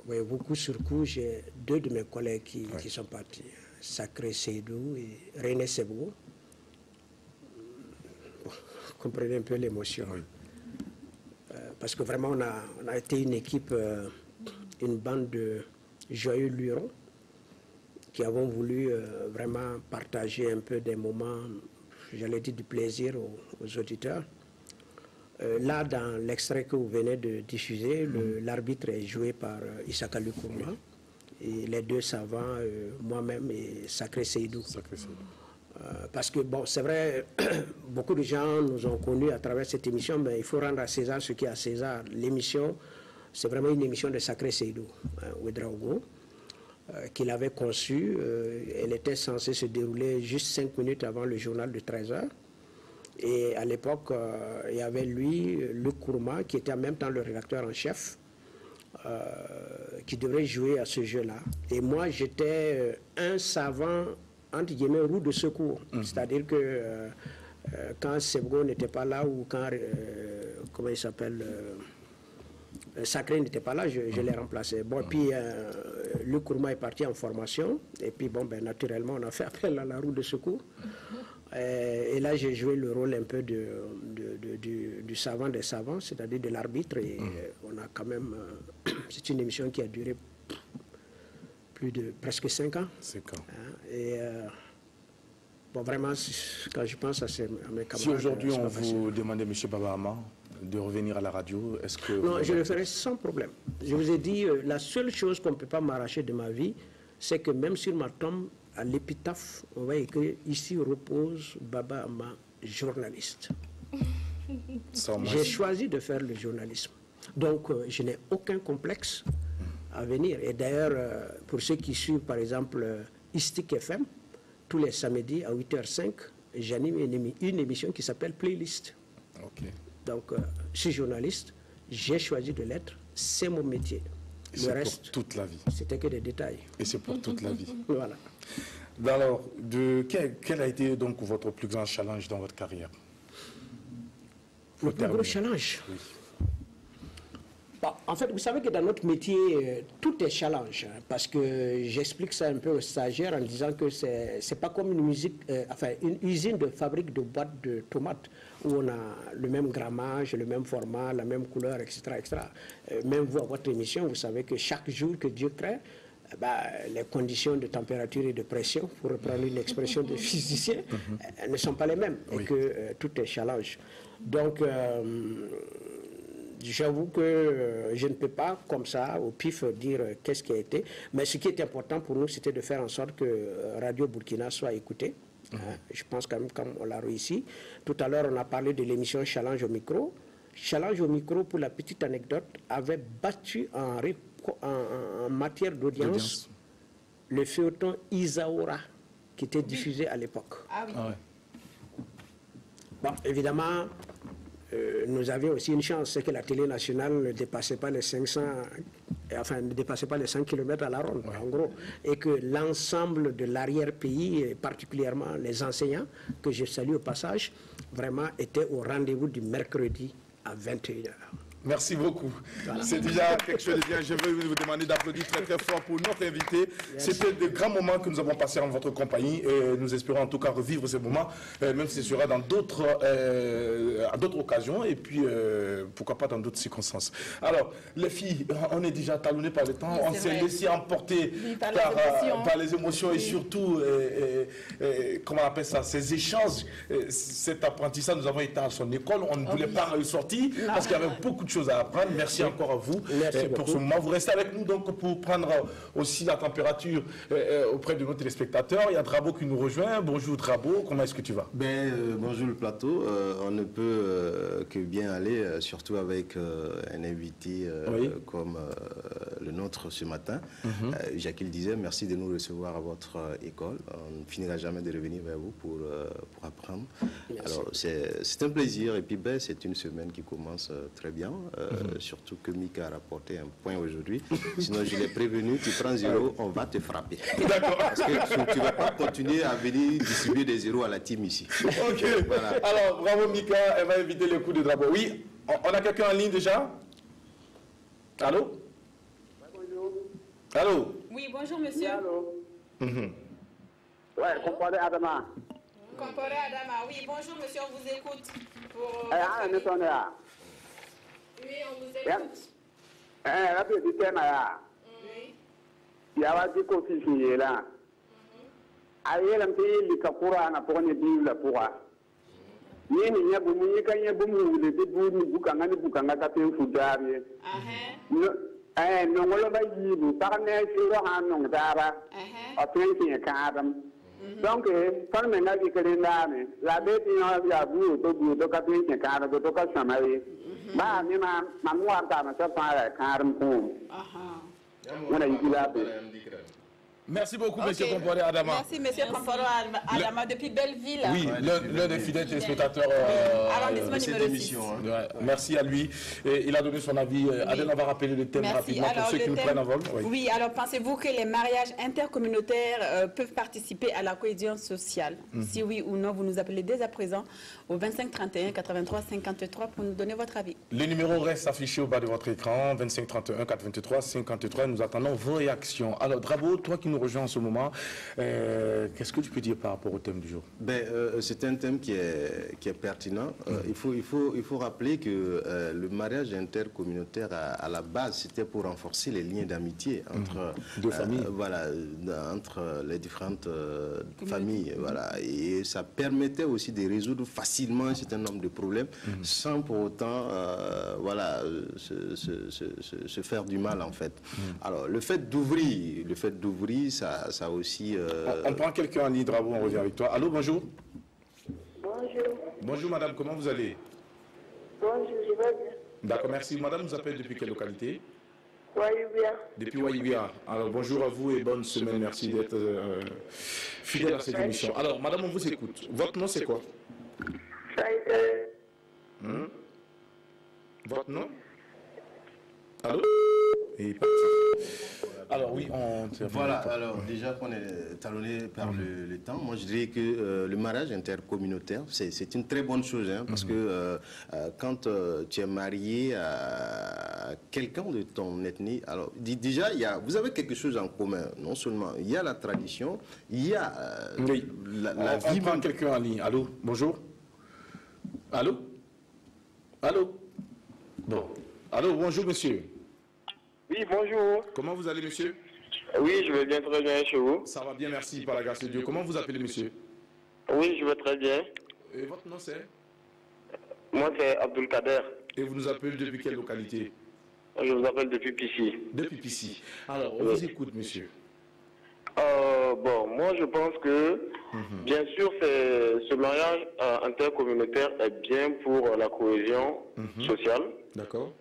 voyez-vous, coup sur coup, j'ai deux de mes collègues qui sont partis. Sacré Seydou et René Sebou. Comprenez un peu l'émotion. Oui. Parce que vraiment, on a été une équipe, une bande de joyeux lurons qui avons voulu vraiment partager un peu des moments, j'allais dire, du plaisir aux auditeurs. Là, dans l'extrait que vous venez de diffuser, l'arbitre est joué par Issaka Lukouma, et les deux savants, moi-même et Sacré Seydou. Parce que, bon, c'est vrai, beaucoup de gens nous ont connus à travers cette émission, mais il faut rendre à César ce qui est à César. L'émission, c'est vraiment une émission de Sacré Seydou, Ouedraogo, qu'il avait conçue. Elle était censée se dérouler juste 5 minutes avant le journal de 13h. Et à l'époque, il y avait lui, Luc Kourma, qui était en même temps le rédacteur en chef, qui devrait jouer à ce jeu-là. Et moi, j'étais un savant, entre guillemets, roue de secours. C'est-à-dire que quand Sebgo n'était pas là ou quand, comment il s'appelle, Sacré n'était pas là, je l'ai remplacé. Bon, puis Luc Kourma est parti en formation et puis bon, naturellement, on a fait appel à la roue de secours. Et là, j'ai joué le rôle un peu du savant des savants, c'est-à-dire de l'arbitre. Et on a quand même... c'est une émission qui a duré plus de presque 5 ans. 5 ans. Et bon, vraiment, quand je pense à mes camarades... Si aujourd'hui on vous demandait, M. Babama, de revenir à la radio, est-ce que... Non, je le ferai sans problème. Je vous ai dit, la seule chose qu'on ne peut pas m'arracher de ma vie, c'est que même sur ma tombe, à l'épitaphe, on va écrire « Ici repose Baba Ama, journaliste ». J'ai choisi de faire le journalisme. Donc, je n'ai aucun complexe à venir. Et d'ailleurs, pour ceux qui suivent, par exemple, Istik FM, tous les samedis à 8h05, j'anime une émission qui s'appelle Playlist. Donc, je suis journaliste, j'ai choisi de l'être, c'est mon métier. Le reste, pour toute la vie. C'était que des détails. Et c'est pour toute la vie. Voilà. Alors, quel a été donc votre plus grand challenge dans votre carrière? Le plus gros challenge? Oui. Bon, en fait, vous savez que dans notre métier, tout est challenge. Parce que j'explique ça un peu aux stagiaires en disant que c'est pas comme une usine de fabrique de boîtes de tomates où on a le même grammage, le même format, la même couleur, etc. Même vous, à votre émission, vous savez que chaque jour que Dieu crée, les conditions de température et de pression, pour reprendre une expression de physicien, ne sont pas les mêmes et que tout est challenge. Donc, j'avoue que je ne peux pas, comme ça, au pif, dire qu'est-ce qui a été. Mais ce qui est important pour nous, c'était de faire en sorte que Radio Burkina soit écoutée. Je pense quand même qu'on l'a réussi. Tout à l'heure, on a parlé de l'émission Challenge au micro. Challenge au micro, pour la petite anecdote, avait battu en matière d'audience le feuilleton Isaora, qui était diffusé à l'époque. Bon, évidemment, nous avions aussi une chance, c'est que la télé nationale ne dépassait pas les 500, ne dépassait pas les 100 km à la ronde, en gros, et que l'ensemble de l'arrière-pays, et particulièrement les enseignants, que je salue au passage, vraiment étaient au rendez-vous du mercredi à 21h. Merci beaucoup. Voilà. C'est déjà quelque chose de bien. Je veux vous demander d'applaudir très très fort pour notre invité. C'était de grands moments que nous avons passés en votre compagnie et nous espérons en tout cas revivre ces moments, même si ce sera dans d'autres à d'autres occasions et puis pourquoi pas dans d'autres circonstances. Alors, les filles, on est déjà talonné par le temps, on s'est laissé emporter par les émotions et surtout, comment on appelle ça, ces échanges, cet apprentissage. Nous avons été à son école, on ne voulait pas ressortir parce qu'il y avait beaucoup de choses à apprendre. Merci encore à vous pour ce moment. Vous restez avec nous donc pour prendre aussi la température auprès de nos téléspectateurs. Il y a Drabo qui nous rejoint. Bonjour Drabo, comment est-ce que tu vas? Bonjour le plateau. On ne peut que bien aller, surtout avec un invité comme le nôtre ce matin. Jacques disait merci de nous recevoir à votre école. On ne finira jamais de revenir vers vous pour apprendre. Merci. Alors c'est un plaisir et puis c'est une semaine qui commence très bien. Surtout que Mika a rapporté un point aujourd'hui. Sinon, je l'ai prévenu, tu prends 0, on va te frapper. D'accord. Parce que tu ne vas pas continuer à venir distribuer des 0 à la team ici. Ok. Voilà. Alors, bravo Mika, elle va éviter le coup de Drabo. Oui, on a quelqu'un en ligne déjà? Allô? Bonjour. Allô? Oui, bonjour monsieur. Oui, allô? Ouais, Comporé Adama. Comporé Adama, oui, bonjour monsieur, on vous écoute. Oui, on vous écoute. Donc, quand on a dit que la bête est à bout, au cas où il y a un peu de samarie. Bah, maman, ça paraît carrément. On a eu la Merci beaucoup, monsieur Comporé Adama. Merci, monsieur Comporé Adama, depuis Belleville. Oui, l'un des fidèles téléspectateurs arrondissement numéro 6. Merci à lui. Et il a donné son avis. Adèle, on va rappeler le thème rapidement pour ceux qui nous prennent en vol. Oui, alors pensez-vous que les mariages intercommunautaires peuvent participer à la cohésion sociale? Si oui ou non, vous nous appelez dès à présent au 25 31 83 53 pour nous donner votre avis. Le numéro reste affiché au bas de votre écran, 25 31 83 53. Nous attendons vos réactions. Alors, Drabo, toi qui nous rejoins en ce moment, qu'est-ce que tu peux dire par rapport au thème du jour? C'est un thème qui est pertinent. Il faut rappeler que le mariage intercommunautaire, à la base, c'était pour renforcer les liens d'amitié entre, entre les différentes familles. Voilà. Et ça permettait aussi de résoudre facilement un certain nombre de problèmes sans pour autant se faire du mal, en fait. Alors, le fait d'ouvrir, ça aussi... On prend quelqu'un en ligne, Drabo, on revient avec toi. Allô, bonjour. Bonjour. Bonjour, madame, comment vous allez? Bonjour, je vais bien. D'accord, merci. Madame nous appelle depuis quelle localité? Wayibia. Depuis Wayibia. Alors, bonjour à vous et bonne semaine. Merci d'être fidèle à cette émission. Alors, madame, on vous écoute. Votre nom, c'est quoi? Votre nom? Allô? Et alors oui, voilà, alors déjà qu'on est talonné par le temps, moi je dirais que le mariage intercommunautaire, c'est une très bonne chose, hein, parce que quand tu es marié à quelqu'un de ton ethnie, alors déjà, vous avez quelque chose en commun, non seulement il y a la tradition, il y a la vie. On prend quelqu'un en ligne. Allô, bonjour. Allô? Allô? Bon. Allô, bonjour monsieur. Oui, bonjour. Comment vous allez, monsieur? Oui, je vais bien, très bien chez vous. Ça va bien, merci, par la grâce de Dieu. Comment vous appelez, monsieur? Oui, je vais très bien. Et votre nom, c'est? Moi, c'est Abdul Kader. Et vous nous appelez depuis quelle localité? Je vous appelle depuis Pissy. Depuis Pissy. Alors, on vous écoute, monsieur. Bon, moi, je pense que, bien sûr, ce mariage intercommunautaire est bien pour la cohésion sociale. D'accord.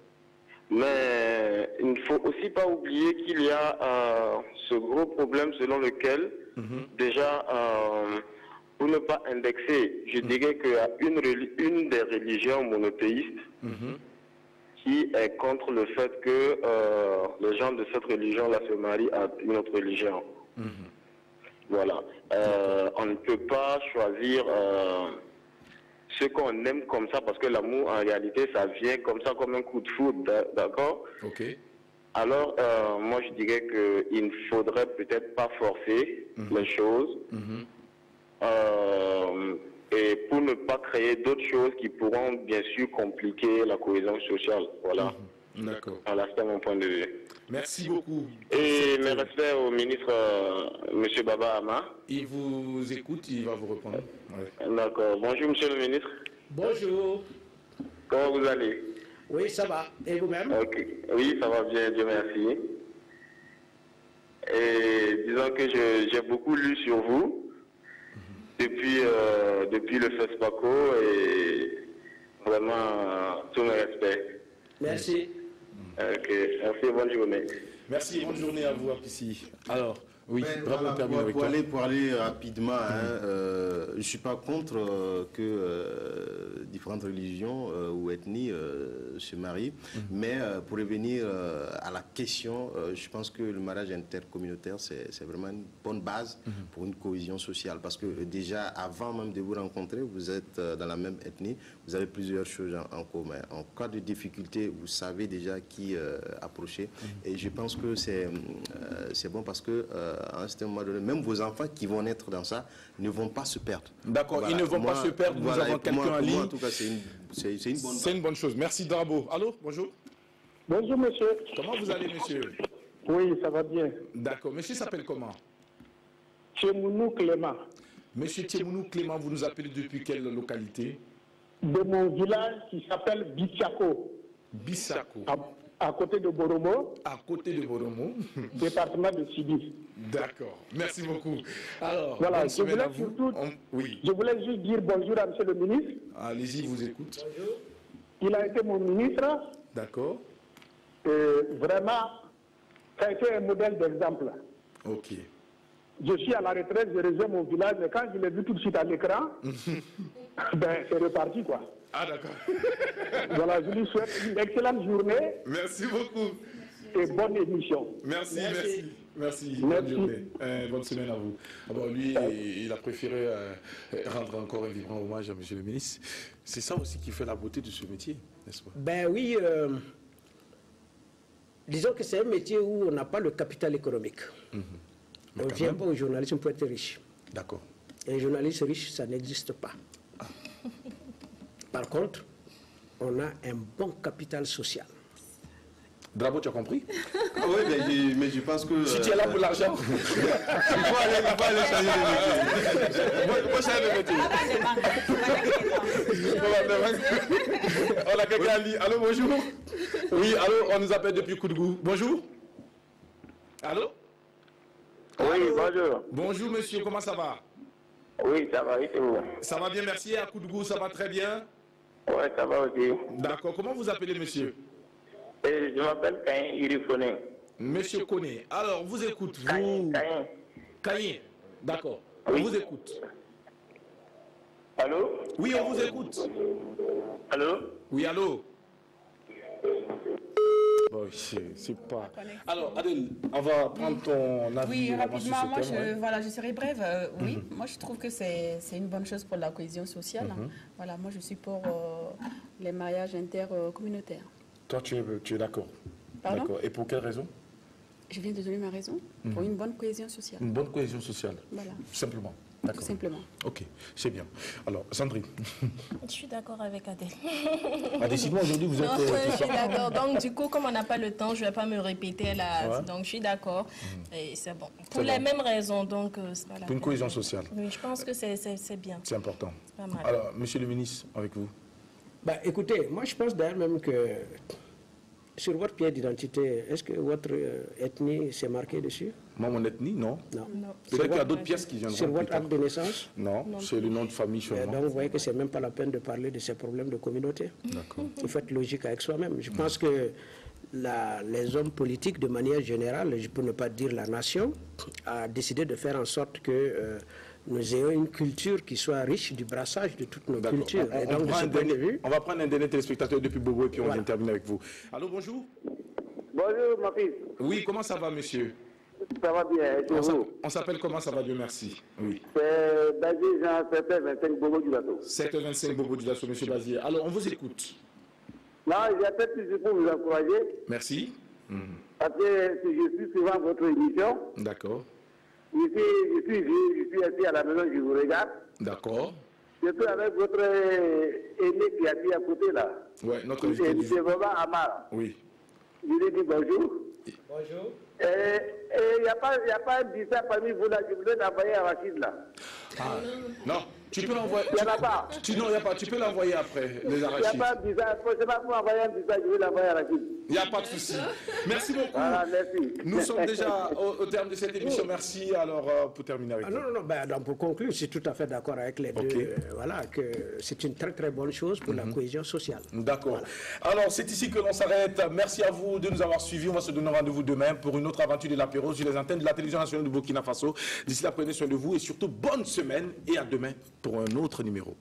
Mais il ne faut aussi pas oublier qu'il y a ce gros problème selon lequel, déjà, pour ne pas indexer, je dirais qu'il y a une des religions monothéistes qui est contre le fait que les gens de cette religion-là se marient à une autre religion. Voilà. On ne peut pas choisir ce qu'on aime comme ça, parce que l'amour, en réalité, ça vient comme ça, comme un coup de foudre, d'accord? Ok. Alors, moi, je dirais qu'il ne faudrait peut-être pas forcer les choses, et pour ne pas créer d'autres choses qui pourront, bien sûr, compliquer la cohésion sociale. Voilà. D'accord. Voilà, c'est mon point de vue. Merci beaucoup. Et mes respects au ministre, M. Baba Ama. Il vous écoute, il va vous répondre. Ouais. D'accord. Bonjour, monsieur le ministre. Bonjour. Comment vous allez? Oui, ça va. Et vous-même? Ok. Oui, ça va bien, Dieu merci. Et disons que j'ai beaucoup lu sur vous depuis le FESPACO et vraiment tous mes respects. Merci. Ok, merci, bonne journée. Merci, bonne journée à vous, Apisi. Alors, oui, bravo, pour aller rapidement, je ne suis pas contre que différentes religions ou ethnies se marient, mais pour revenir à la question, je pense que le mariage intercommunautaire, c'est vraiment une bonne base pour une cohésion sociale, parce que déjà, avant même de vous rencontrer, vous êtes dans la même ethnie, vous avez plusieurs choses en commun. En cas de difficulté, vous savez déjà qui approcher, et je pense que c'est bon parce que à un certain moment donné, même vos enfants qui vont naître dans ça ne vont pas se perdre. D'accord, ils ne vont pas se perdre. Nous avons quelqu'un en ligne. En tout cas, c'est une bonne chose. Merci, Drabo. Allô, bonjour. Bonjour, monsieur. Comment vous allez, monsieur? Oui, ça va bien. D'accord. Monsieur s'appelle comment? Tchemounou Clément. Monsieur Tchemounou Clément, vous nous appelez depuis quelle localité? De mon village qui s'appelle Bissako. Bissako. À côté de Boromo. À côté de Boromo. Département de Sidi. D'accord. Merci beaucoup. Alors, voilà, je voulais juste dire bonjour à monsieur le ministre. Allez-y, vous écoute. Bonjour. Il a été mon ministre. D'accord. Vraiment, ça a été un modèle d'exemple. Ok. Je suis à la retraite, je rejoins mon village, mais quand je l'ai vu tout de suite à l'écran, ben, c'est reparti, quoi. Ah, d'accord. Voilà, je lui souhaite une excellente journée. Merci beaucoup. Et bonne émission. Merci. Bonne journée. Bonne semaine à vous. Alors, lui, il a préféré rendre encore un vibrant hommage à M. le ministre. C'est ça aussi qui fait la beauté de ce métier, n'est-ce pas? Ben oui. Disons que c'est un métier où on n'a pas le capital économique. On ne vient pas au journalisme pour être riche. D'accord. Un journaliste riche, ça n'existe pas. Par contre, on a un bon capital social. Drabo, tu as compris? Oui, mais je pense que... Si tu es là pour l'argent, il faut aller changer de métier. On a quelqu'un à lui. Allô, bonjour. Oui, allô, on nous appelle depuis Koudgou. Bonjour. Allô? Oui, bonjour. Bonjour, monsieur, comment ça va? Oui, ça va, et vous? Ça va bien, merci. À Koudgou, ça va très bien? Oui, ça va aussi. D'accord. Comment vous appelez, monsieur? Je m'appelle Caïn Irifoné. Monsieur Koné. Alors, vous écoute. Caïn. D'accord. Oui. On vous écoute. Allô? Oui, on vous écoute. Allô? Oui, allô? Bon, c'est pas... Alors, Adèle, on va prendre ton avis. Oui, rapidement, moi, thème, je serai brève. Oui, moi, je trouve que c'est une bonne chose pour la cohésion sociale. Voilà, moi, je suis pour les mariages intercommunautaires. Toi, tu es d'accord? Pardon? D'accord. Et pour quelle raison? Je viens de donner ma raison. Pour une bonne cohésion sociale. Une bonne cohésion sociale. Voilà. Simplement. Tout simplement. Ok, c'est bien. Alors, Sandrine. Je suis d'accord avec Adèle. Décidément, aujourd'hui, vous êtes... Non, je suis d'accord. Donc, du coup, comme on n'a pas le temps, je ne vais pas me répéter là. Ouais. Donc, je suis d'accord. Et c'est bon. Pour les mêmes raisons. Donc, voilà. Pour une cohésion sociale. Oui, je pense que c'est bien. C'est important. Pas mal. Alors, monsieur le ministre, avec vous. Bah, écoutez, moi, je pense d'ailleurs même que sur votre pièce d'identité, est-ce que votre ethnie s'est marquée dessus? Moi, mon ethnie, non. Non. Peut-être qu'il y a d'autres pièces qui viendront. Sur votre acte de naissance? Non, c'est le nom de famille seulement. Donc, vous voyez que ce n'est même pas la peine de parler de ces problèmes de communauté. D'accord. Il faut être logique avec soi-même. Je pense que les hommes politiques, de manière générale, pour ne pas dire la nation, a décidé de faire en sorte que nous ayons une culture qui soit riche du brassage de toutes nos cultures. Et donc, de ce point de vue, on va prendre un dernier téléspectateur depuis Bobo et puis on va terminer avec vous. Allô, bonjour. Bonjour, ma fille. Oui, comment ça va, monsieur? Ça va bien, On s'appelle comment? Ça va bien, merci. Oui. C'est Bazier Jean, 7h25 Bobo du Lasso. 7h25 Bobo du Lasso, monsieur Bazier. Alors, on vous écoute. Non, j'appelle toujours pour vous encourager. Merci. Parce que je suis souvent votre émission. D'accord. Je suis assis à la maison, je vous regarde. D'accord. Je suis avec votre aîné qui est assis à côté là. Oui, notre invité. C'est vraiment Amar. Oui. Je lui dis bonjour. Bonjour. Il n'y a pas un bizarre parmi vous là, je voulais l'envoyer à Rachid là. Ah, non, tu peux l'envoyer. Il n'y en a pas. Non, il n'y a pas. Tu peux l'envoyer après, les arachides. Il n'y a pas de bizarre. Je ne sais pas pour envoyer un bizarre, je vais l'envoyer à Rachid. Il n'y a pas de souci. Merci beaucoup. Voilà, merci. Nous sommes déjà au terme de cette émission. Merci. Alors, pour terminer avec Non, donc pour conclure, je suis tout à fait d'accord avec les deux. Voilà, que c'est une très très bonne chose pour la cohésion sociale. D'accord. Voilà. Alors, c'est ici que l'on s'arrête. Merci à vous de nous avoir suivis. On va se donner rendez-vous demain pour une autre aventure de l'apéro sur les antennes de la télévision nationale de Burkina Faso. D'ici là, prenez soin de vous et surtout bonne semaine et à demain pour un autre numéro.